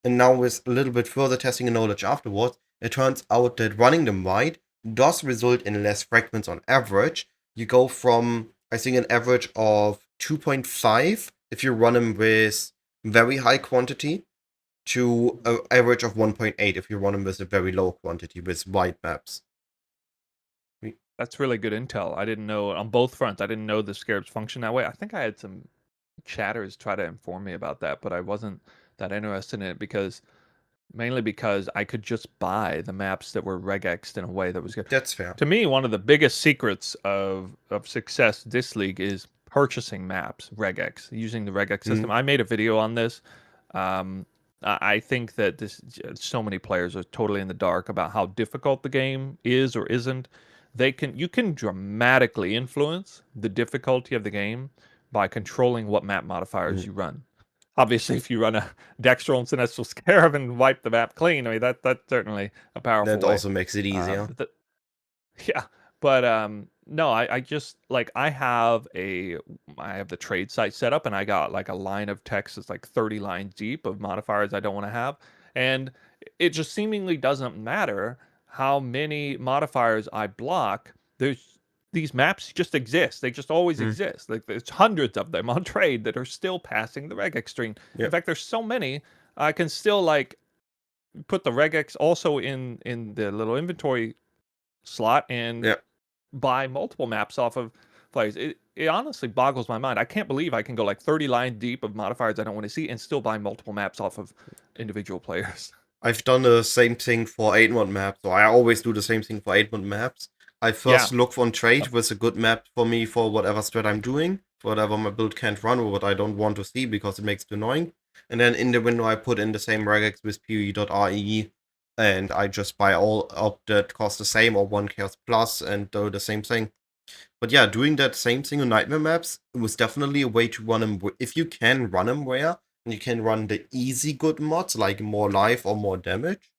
And now with a little bit further testing and knowledge afterwards, it turns out that running them wide does result in less fragments on average. You go from, I think, an average of 2.5 if you run them with very high quantity to an average of 1.8 if you run them with a very low quantity with wide maps. That's really good intel. I didn't know on both fronts. I didn't know the scarabs function that way. I think I had some chatters try to inform me about that, but I wasn't that interested in it mainly because I could just buy the maps that were regexed in a way that was good. That's fair. To me, one of the biggest secrets of success this league is purchasing maps, regex, using the regex system. I made a video on this. I think that so many players are totally in the dark about how difficult the game is or isn't. You can dramatically influence the difficulty of the game by controlling what map modifiers you run. Obviously, if you run a Dextral and Sinestral Scarab and wipe the map clean, I mean that's certainly a powerful That way. also makes it easier. Yeah, but no, I just like I have the trade site set up, and I got like a line of text that's like 30 lines deep of modifiers I don't want to have, and it just seemingly doesn't matter how many modifiers I block. These maps just exist. They just always exist. Like there's hundreds of them on trade that are still passing the regex screen. Yeah. In fact, there's so many I can still like put the regex also in the little inventory slot and buy multiple maps off of players. It honestly boggles my mind. I can't believe I can go like 30 lines deep of modifiers I don't want to see and still buy multiple maps off of individual players. I've done the same thing for 8-mod maps, so I always do the same thing for 8-mod maps. I first look on trade with a good map for me for whatever strat I'm doing, whatever my build can't run or what I don't want to see because it makes it annoying. And then in the window I put in the same regex with PoE.re, and I just buy all up that cost the same or 1 chaos plus and do the same thing. But yeah, doing that same thing on nightmare maps was definitely a way to run them. If you can run them where, and you can run the easy good mods like more life or more damage,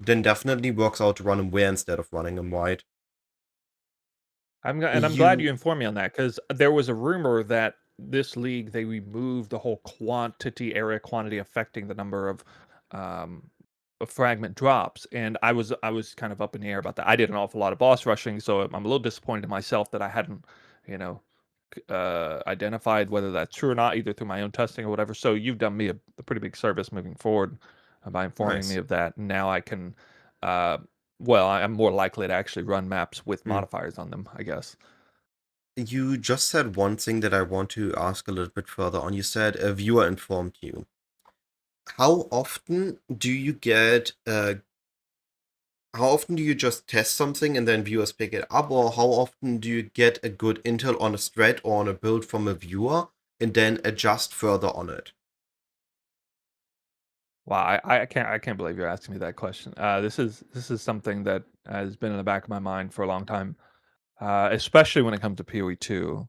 then definitely works out to run them where instead of running them wide. I'm glad you informed me on that, because there was a rumor that this league they removed the whole area quantity affecting the number of fragment drops, and I was kind of up in the air about that. I did an awful lot of boss rushing, so I'm a little disappointed in myself that I hadn't, identified whether that's true or not, either through my own testing or whatever. So you've done me a pretty big service moving forward by informing me of that. Now I can, I'm more likely to actually run maps with modifiers on them, I guess. You just said one thing that I want to ask a little bit further on. You said a viewer informed you. How often do you get how often do you just test something and then viewers pick it up, or how often do you get a good intel on a strat or on a build from a viewer and then adjust further on it? Wow, I can't believe you're asking me that question. This is something that has been in the back of my mind for a long time, especially when it comes to PoE2.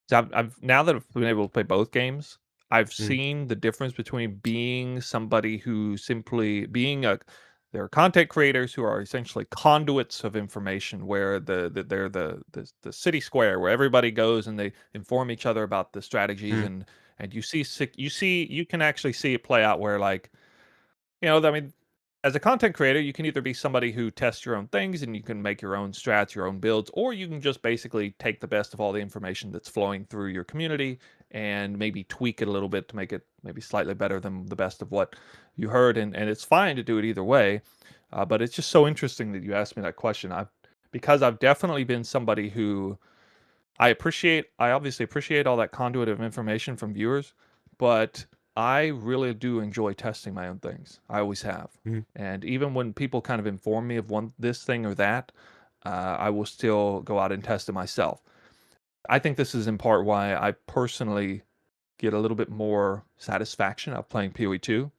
So I've now that I've been able to play both games, I've Mm, seen the difference between being somebody who simply being a there are content creators who are essentially conduits of information where they're the city square where everybody goes and they inform each other about the strategies mm, and you can actually see it play out where like I mean, as a content creator, you can either be somebody who tests your own things and you can make your own strats, your own builds, or you can just basically take the best of all the information that's flowing through your community and maybe tweak it a little bit to make it maybe slightly better than the best of what you heard. And it's fine to do it either way. But it's just so interesting that you asked me that question. Because I've definitely been somebody who I obviously appreciate all that conduit of information from viewers, but I really do enjoy testing my own things. I always have. mm, And even when people kind of inform me of this thing or that, I will still go out and test it myself. I think this is in part why I personally get a little bit more satisfaction out of playing PoE2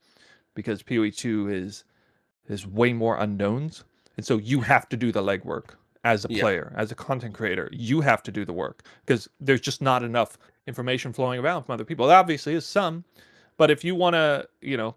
because PoE2 is way more unknowns. And so you have to do the legwork as a yeah. player, as a content creator. You have to do the work because there's just not enough information flowing around from other people. There obviously is some, but if you want to,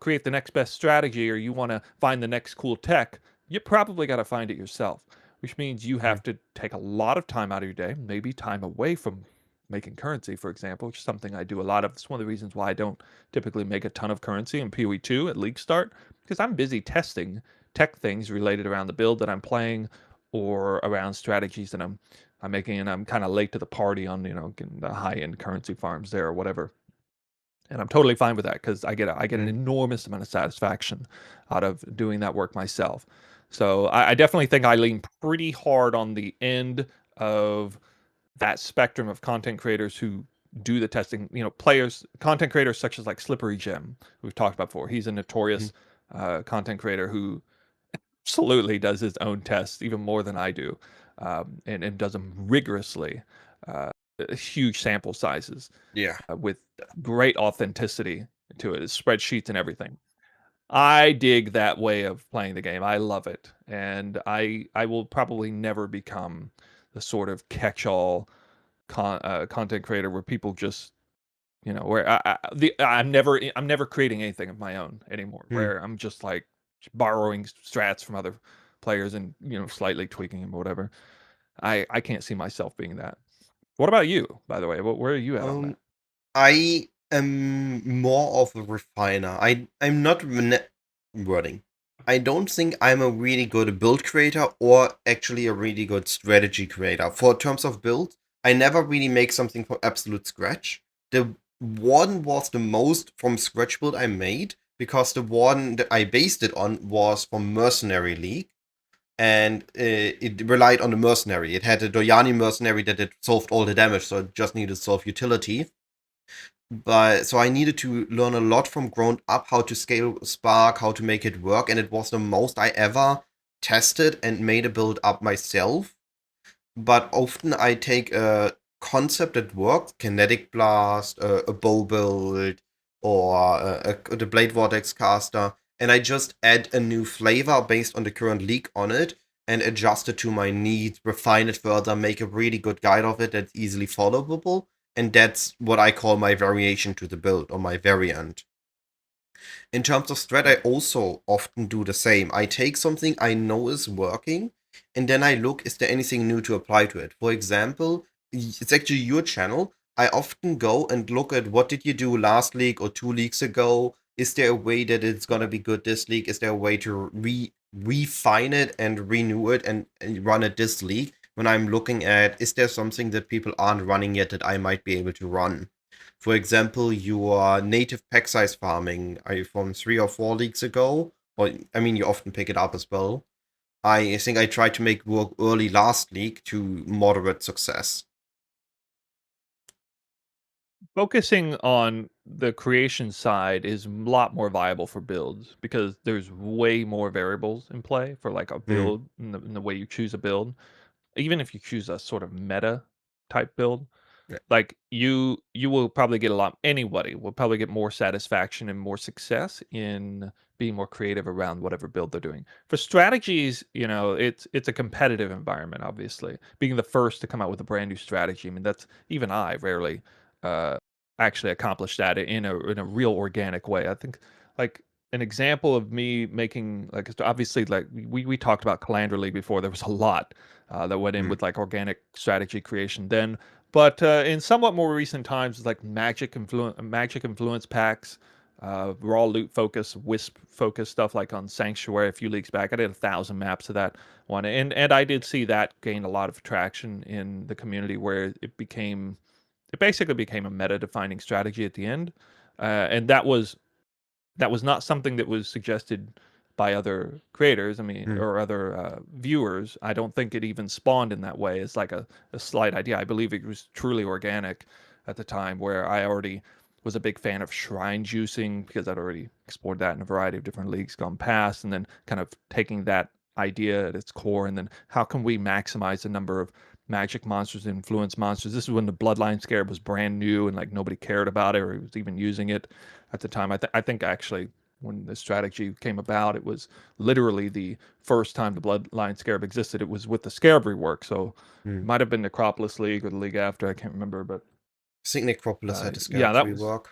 create the next best strategy or you want to find the next cool tech, you probably got to find it yourself, which means you Mm, have to take a lot of time out of your day, maybe time away from making currency, for example, which is something I do a lot of. It's one of the reasons why I don't typically make a ton of currency in PoE2 at League Start because I'm busy testing tech things related around the build that I'm playing or around strategies that I'm making, and I'm kind of late to the party on getting the high end currency farms there or whatever. And I'm totally fine with that because I get an mm, enormous amount of satisfaction out of doing that work myself. So I definitely think I lean pretty hard on the end of that spectrum of content creators who do the testing. Players, content creators such as like Slippery Gem, we've talked about before. He's a mm, notorious content creator who absolutely does his own tests even more than I do, and does them rigorously, huge sample sizes yeah. with great authenticity to it, spreadsheets and everything. I dig that way of playing the game. I love it, and I will probably never become the sort of catch-all content creator where people just where I'm never creating anything of my own anymore. Mm. Where I'm just like borrowing strats from other players and slightly tweaking them or whatever. I can't see myself being that. What about you, by the way? Where are you at on Um, that? I am more of a refiner. I'm not wording. I don't think I'm a really good build creator or actually a really good strategy creator. For terms of build, I never really make something from absolute scratch. The one was the most from scratch build I made because the one that I based it on was from Mercenary League and it relied on the mercenary. It had a Doyani mercenary that it solved all the damage, so it just needed to solve utility. But so I needed to learn a lot from ground up how to scale Spark, how to make it work, and it was the most I ever tested and made a build up myself. But often I take a concept that works, kinetic blast, a bow build, or the blade vortex caster, and I just add a new flavor based on the current leak on it and adjust it to my needs, refine it further, make a really good guide of it that's easily followable, and that's what I call my variation to the build or my variant. In terms of strat, I also often do the same. I take something I know is working, and then I look, is there anything new to apply to it? For example, it's actually your channel. I often go and look at what did you do last league or 2 leagues ago? Is there a way that it's gonna be good this league? Is there a way to refine it and renew it and run it this league? When I'm looking at, is there something that people aren't running yet that I might be able to run? For example, your native pack size farming, are you from 3 or 4 leagues ago? Or I mean, you often pick it up as well. I think I tried to make work early last league to moderate success. Focusing on the creation side is a lot more viable for builds because there's way more variables in play for like a Mm, build in the way you choose a build. Even if you choose a sort of meta type build, Yeah. Like you will probably get anybody will probably get more satisfaction and more success in being more creative around whatever build they're doing. For strategies, it's a competitive environment, obviously. Being the first to come out with a brand new strategy, I mean, that's even I rarely uh, actually accomplish that in a real organic way. I think like an example of me making like obviously like we talked about Kalandra League before. There was a lot that went in Mm. with like organic strategy creation then. But in somewhat more recent times, like Magic Influence packs, raw loot focus, Wisp focus stuff like on Sanctuary a few leagues back. I did 1,000 maps of that one, and I did see that gain a lot of traction in the community where it basically became a meta defining strategy at the end, and that was not something that was suggested by other creators, I mean, Mm. or other viewers. I don't think it even spawned in that way. It's like a slight idea. I believe it was truly organic at the time, where I already was a big fan of shrine juicing because I'd already explored that in a variety of different leagues gone past, and then kind of taking that idea at its core, and then how can we maximize the number of magic monsters and influence monsters. This is when the Bloodline Scarab was brand new and like nobody cared about it or was even using it at the time. I think actually when the strategy came about, it was literally the first time the Bloodline Scarab existed. It was with the Scarab rework, so it Mm. might have been Necropolis League or the league after. I can't remember, but I think Necropolis had a yeah, Scarab that was rework.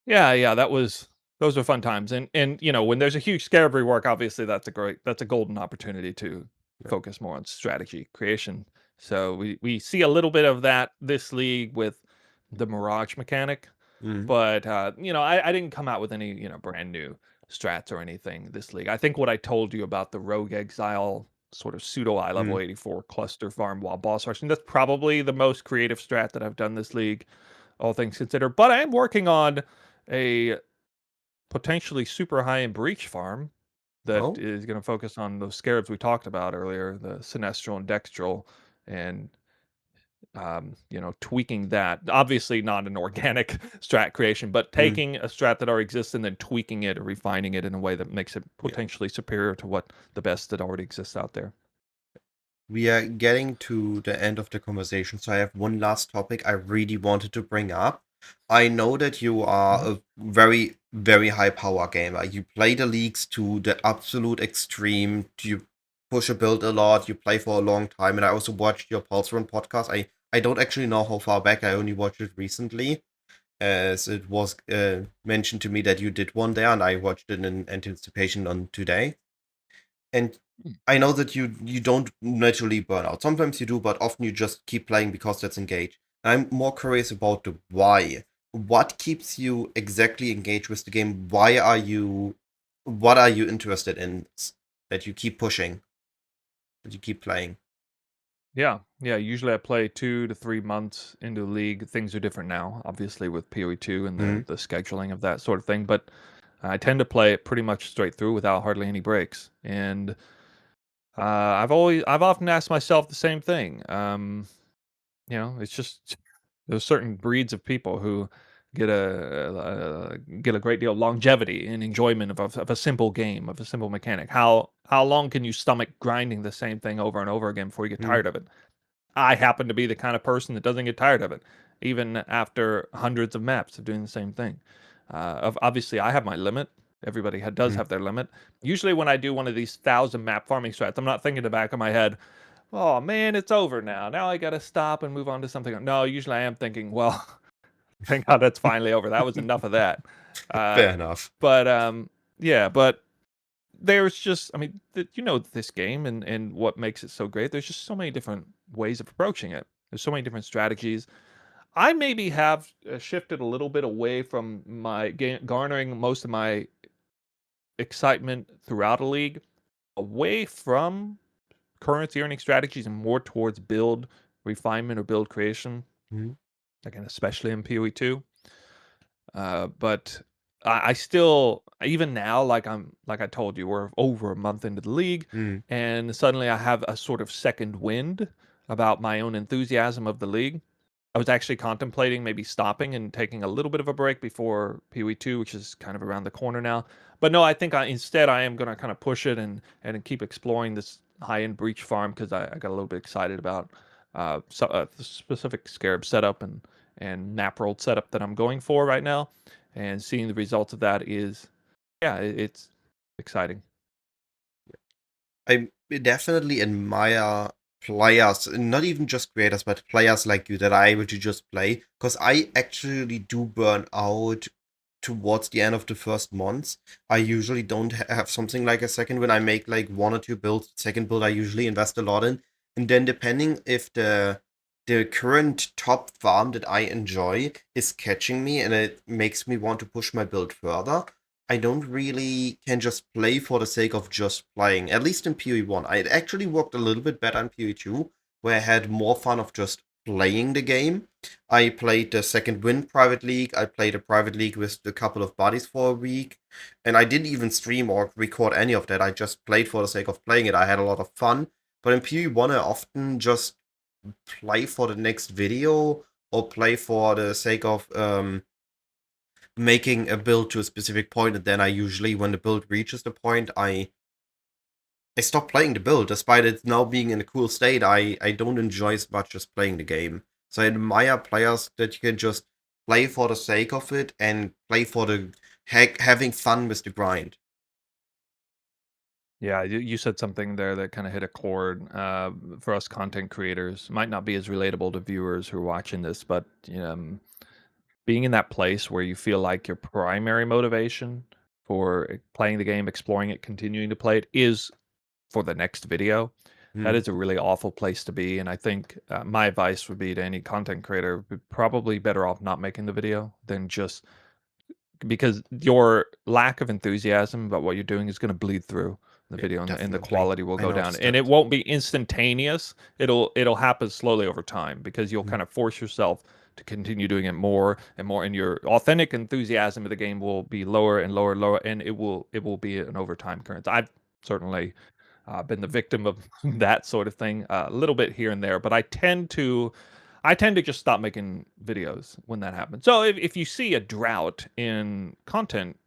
yeah, that was those are fun times. And when there's a huge Scarab rework, obviously that's a golden opportunity to Yeah. focus more on strategy creation. So we see a little bit of that this league with the Mirage mechanic. Mm. But I didn't come out with any brand new strats or anything this league. I think what I told you about the Rogue Exile sort of pseudo eye level Mm. 84 cluster farm while boss rushing, that's probably the most creative strat that I've done this league, all things considered. But I am working on a potentially super high end breach farm that Oh. is going to focus on those scarabs we talked about earlier, the Sinestral and Dextral, and tweaking that. Obviously, not an organic strat creation, but Mm. taking a strat that already exists and then tweaking it or refining it in a way that makes it Yeah. potentially superior to what the best that already exists out there. We are getting to the end of the conversation, so I have one last topic I really wanted to bring up. I know that you are Mhm. a very, very high power gamer. You play the leagues to the absolute extreme. You push a build a lot. You play for a long time. And I also watched your Pulse Run podcast. I don't actually know how far back. I only watched it recently, as it was mentioned to me that you did one there, and I watched it in anticipation on today. And Hmm. I know that you don't naturally burn out. Sometimes you do, but often you just keep playing because that's engaged. I'm more curious about the why. What keeps you exactly engaged with the game? What are you interested in that you keep pushing, that you keep playing? Yeah. Usually I play 2 to 3 months into the league. Things are different now, obviously, with PoE2 and Mm. the scheduling of that sort of thing. But I tend to play it pretty much straight through without hardly any breaks. And I've often asked myself the same thing. It's just there's certain breeds of people who get a great deal of longevity and enjoyment of a simple game, of a simple mechanic. How long can you stomach grinding the same thing over and over again before you get Mm. tired of it? I happen to be the kind of person that doesn't get tired of it, even after hundreds of maps of doing the same thing. Obviously, I have my limit. Everybody does Mm. have their limit. Usually, when I do one of these 1,000 map farming strats, I'm not thinking in the back of my head, "Oh man, it's over now. Now I got to stop and move on to something." No, usually I am thinking, "Well, thank God that's finally over. That was enough of that." Uh, Fair enough. but yeah, but there's just, I mean, this game and what makes it so great. There's just so many different ways of approaching it. There's so many different strategies. I maybe have shifted a little bit away from my garnering most of my excitement throughout a league away from currency earning strategies and more towards build refinement or build creation, Mm. again, especially in PoE2. But I still, even now, like I told you, we're over a month into the league, Mm. and suddenly I have a sort of second wind about my own enthusiasm of the league. I was actually contemplating maybe stopping and taking a little bit of a break before PoE2, which is kind of around the corner now. But no, I think instead I am going to kind of push it and keep exploring this high end breach farm because I got a little bit excited about the specific scarab setup and map rolled setup that I'm going for right now, and seeing the results of that is, yeah, it's exciting. I definitely admire players, not even just creators, but players like you that are able to just play. Because I actually do burn out towards the end of the first months. I usually don't have something like a second when I make like one or two builds. Second build I usually invest a lot in. And then depending if the current top farm that I enjoy is catching me and it makes me want to push my build further, I don't really can just play for the sake of just playing. At least in PoE1. I actually worked a little bit better in PoE2, where I had more fun of just playing the game. I played the second win private league. I played a private league with a couple of buddies for a week. And I didn't even stream or record any of that. I just played for the sake of playing it. I had a lot of fun. But in PoE1, I often just play for the next video or play for the sake of making a build to a specific point, and then I usually, when the build reaches the point, I stop playing the build. Despite it now being in a cool state, I don't enjoy as much as playing the game. So I admire players that you can just play for the sake of it and play for the having fun with the grind. Yeah, you said something there that kind of hit a chord for us content creators. Might not be as relatable to viewers who are watching this, but being in that place where you feel like your primary motivation for playing the game, exploring it, continuing to play it is for the next video. That Hmm. is a really awful place to be. And I think my advice would be to any content creator, probably better off not making the video than just because your lack of enthusiasm about what you're doing is going to bleed through the Yeah, video and the definitely. quality will I go down, noticed and it that. won't be instantaneous. It'll happen slowly over time because you'll Mhm. kind of force yourself to continue doing it more and more, and your authentic enthusiasm of the game will be lower and lower and lower, and it will be an overtime occurrence. I've certainly been the victim of that sort of thing a little bit here and there, but I tend to just stop making videos when that happens. So if you see a drought in content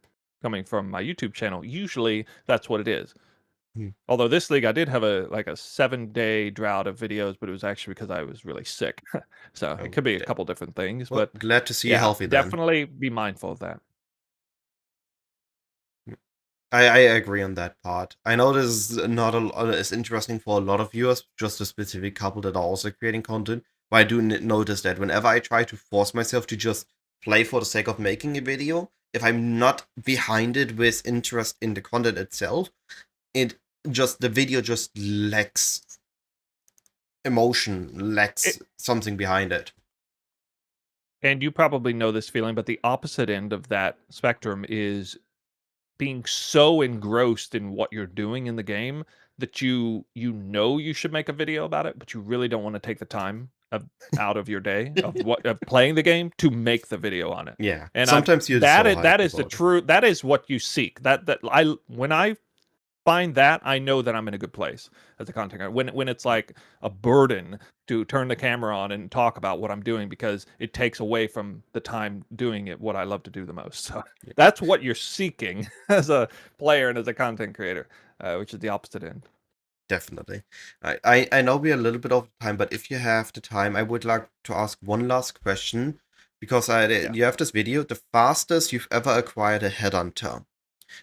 coming from my YouTube channel, usually that's what it is. Hmm. Although this league, I did have a 7-day drought of videos, but it was actually because I was really sick. So it Oh, could be a couple different things, well, but glad to see you yeah, healthy then. definitely be mindful of that. I agree on that part. I know this is not as interesting for a lot of viewers, just a specific couple that are also creating content. But I do notice that whenever I try to force myself to just play for the sake of making a video, if I'm not behind it with interest in the content itself, it just the video just lacks emotion, lacks It, something behind it. and you probably know this feeling, but the opposite end of that spectrum is being so engrossed in what you're doing in the game that you should make a video about it, but you really don't want to take the time out of your day of playing the game to make the video on it. Yeah, And I sometimes you're that so is that hyped is the about it. true that is what you seek. That I when I find that, I know that I'm in a good place as a content creator. When it's like a burden to turn the camera on and talk about what I'm doing because it takes away from the time doing it what I love to do the most. So Yeah, that's what you're seeking as a player and as a content creator, which is the opposite end. definitely. I know we're a little bit over time, but if you have the time, I would like to ask one last question because Yeah. you have this video, the fastest you've ever acquired a Headhunter.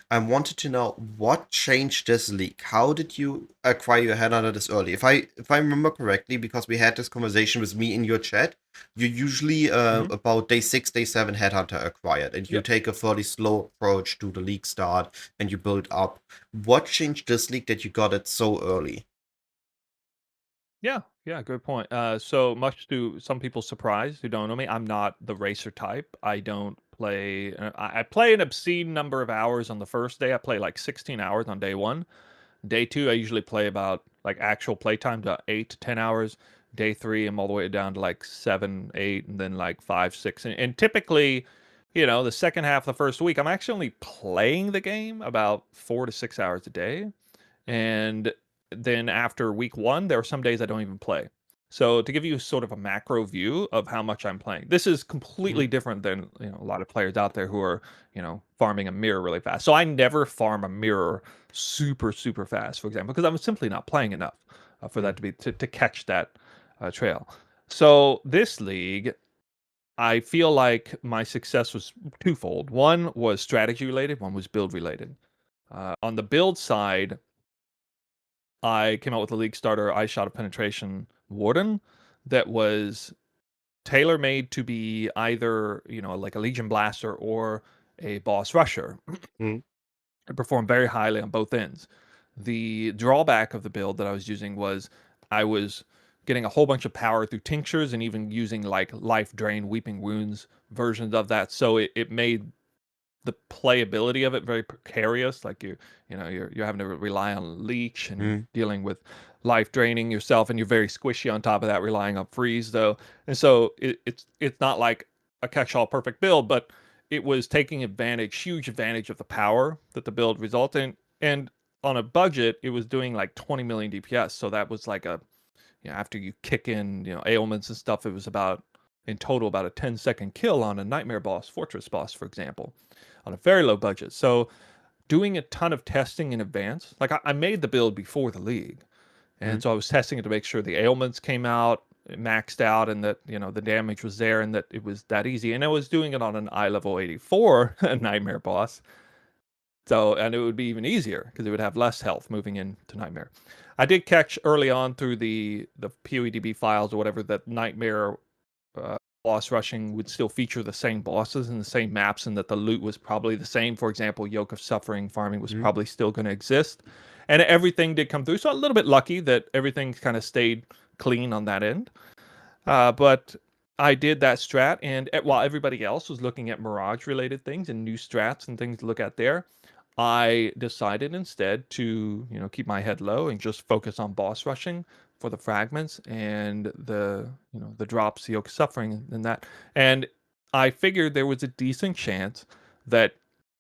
I wanted to know what changed this leak. How did you acquire your headhunter this early? If I remember correctly, because we had this conversation with me in your chat, you usually Hmm. about day 6, day 7 headhunter acquired, and you Yep. take a fairly slow approach to the league start and you build up. What changed this league that you got it so early? Yeah, yeah, good point. So much to some people's surprise who don't know me, I'm not the racer type. I don't play. I play an obscene number of hours on the first day. I play like 16 hours on day one. Day two, I usually play about like actual playtime to 8 to 10 hours. Day three, I'm all the way down to like 7, 8, and then like 5, 6. And typically, the second half of the first week, I'm actually only playing the game about 4 to 6 hours a day. And then after week one, there are some days I don't even play. So to give you sort of a macro view of how much I'm playing, this is completely Mhm. different than a lot of players out there who are farming a mirror really fast. So I never farm a mirror super super fast, for example, because I'm simply not playing enough for that Mhm. to be to catch that trail. So this league, I feel like my success was twofold. One was strategy related, one was build related. On the build side, I came out with a league starter Eye Shot of Penetration Warden that was tailor made to be either, like a Legion Blaster or a Boss Rusher. Mm. It performed very highly on both ends. The drawback of the build that I was using was I was getting a whole bunch of power through tinctures and even using like life drain, weeping wounds versions of that. So it made the playability of it very precarious. Like you're having to rely on leech and dealing with life draining yourself, and you're very squishy on top of that, relying on freeze though. And so it's not like a catch-all perfect build, but it was taking huge advantage of the power that the build resulted in. And on a budget, it was doing like 20 million DPS. So that was like after you kick in, ailments and stuff, it was in total about a 10-second kill on a Nightmare boss, Fortress boss, for example, on a very low budget. So doing a ton of testing in advance, like I made the build before the league. And so I was testing it to make sure the ailments came out, maxed out, and that, the damage was there and that it was that easy. And I was doing it on an eye level 84 Nightmare boss. So, and it would be even easier because it would have less health moving into Nightmare. I did catch early on through the PoEDB files or whatever that Nightmare boss rushing would still feature the same bosses and the same maps, and that the loot was probably the same. For example, Yoke of Suffering farming was probably still going to exist. And everything did come through. So a little bit lucky that everything kind of stayed clean on that end. But I did that strat, and while everybody else was looking at Mirage-related things and new strats and things to look at there, I decided instead to, keep my head low and just focus on boss rushing for the fragments and the drops, the Yoke of Suffering and that. And I figured there was a decent chance that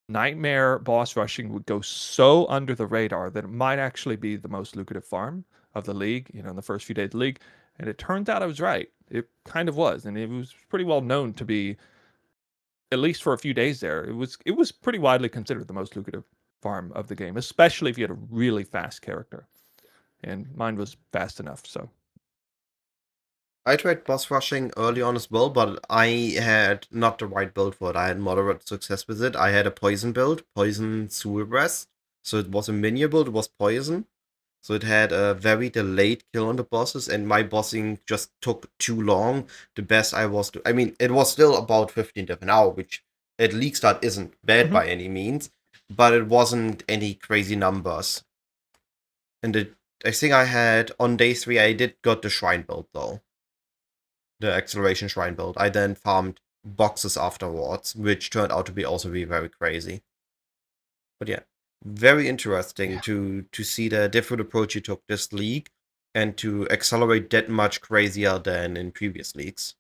Nightmare boss rushing would go so under the radar that it might actually be the most lucrative farm of the league, in the first few days of the league. And it turns out I was right. It kind of was. And it was pretty well known to be, at least for a few days there, it was pretty widely considered the most lucrative farm of the game, especially if you had a really fast character. And mine was fast enough, so. I tried boss rushing early on as well, but I had not the right build for it. I had moderate success with it. I had a poison build, poison Soul Breast. So it was a minion build, it was poison. So it had a very delayed kill on the bosses, and my bossing just took too long. The best I was it was still about 15 diff an hour, which at league start isn't bad by any means, but it wasn't any crazy numbers. And I think I had, on day 3, I did got the shrine build though. The acceleration shrine build. I then farmed boxes afterwards, which turned out to be also be very crazy. But yeah, very interesting to see the different approach you took this league and to accelerate that much crazier than in previous leagues.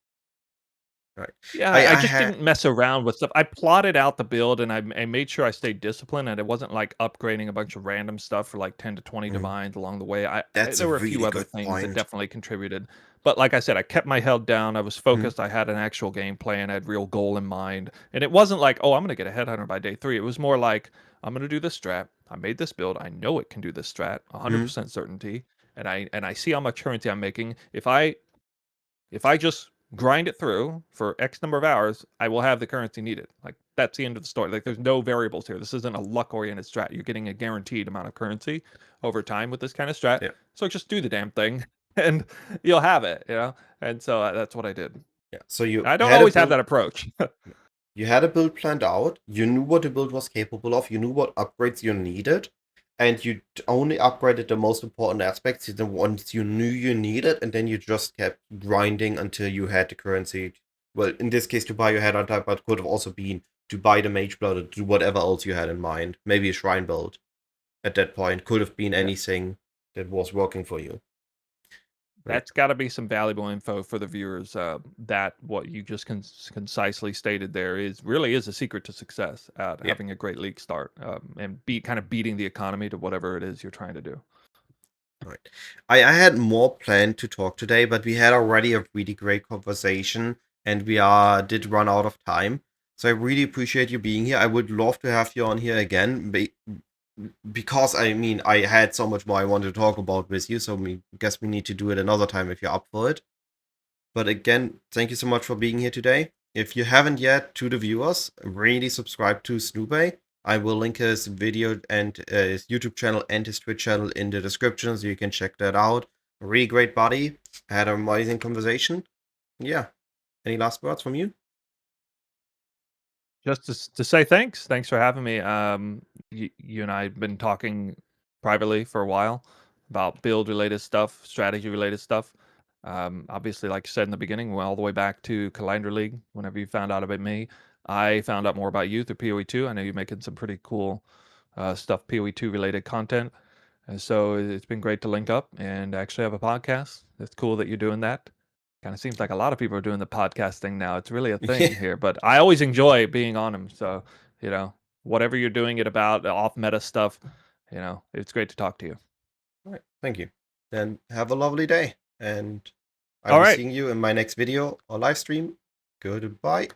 Right. Yeah, I just didn't mess around with stuff. I plotted out the build and I made sure I stayed disciplined, and it wasn't like upgrading a bunch of random stuff for like 10 to 20 divines along the way. There were a few other things that definitely contributed. But like I said, I kept my head down. I was focused. I had an actual game plan. I had real goal in mind. And it wasn't like, oh, I'm going to get a Headhunter by day 3. It was more like, I'm going to do this strat. I made this build. I know it can do this strat, 100% certainty. And I see how much currency I'm making. If I just grind it through for X number of hours, I will have the currency needed. Like, that's the end of the story. Like, there's no variables here. This isn't a luck-oriented strat. You're getting a guaranteed amount of currency over time with this kind of strat. Yeah. So just do the damn thing, and you'll have it, And so that's what I did. Yeah. So I don't always have that approach. You had a build planned out. You knew what the build was capable of. You knew what upgrades you needed. And you only upgraded the most important aspects, the ones you knew you needed, and then you just kept grinding until you had the currency. Well, in this case, to buy your Headhunter, but could have also been to buy the Mage Blood or do whatever else you had in mind. Maybe a Shrine build at that point. Could have been anything that was working for you. That's got to be some valuable info for the viewers. That what you just concisely stated there really is a secret to success at having a great league start and kind of beating the economy to whatever it is you're trying to do. Right. I had more planned to talk today, but we had already a really great conversation, and we did run out of time. So I really appreciate you being here. I would love to have you on here again, because I had so much more I wanted to talk about with you, so I guess we need to do it another time if you're up for it. But again, thank you so much for being here today. If you haven't yet, to the viewers, really subscribe to Snoopy. I will link his video and his YouTube channel and his Twitch channel in the description, so you can check that out. Really great buddy. Had an amazing conversation. Yeah. Any last words from you? Just to say thanks. Thanks for having me. You and I have been talking privately for a while about build related stuff, strategy related stuff. Obviously, like I said in the beginning, we went all the way back to Kalandra League. Whenever you found out about me, I found out more about you through PoE2. I know you're making some pretty cool stuff, PoE2 related content. And so it's been great to link up and actually have a podcast. It's cool that you're doing that. Kind of seems like a lot of people are doing the podcast thing now. It's really a thing Yeah. here, but I always enjoy being on them. So, whatever you're doing it about, off meta stuff, it's great to talk to you. All right. Thank you. Then have a lovely day. And I'll All be right. seeing you in my next video or live stream. Goodbye.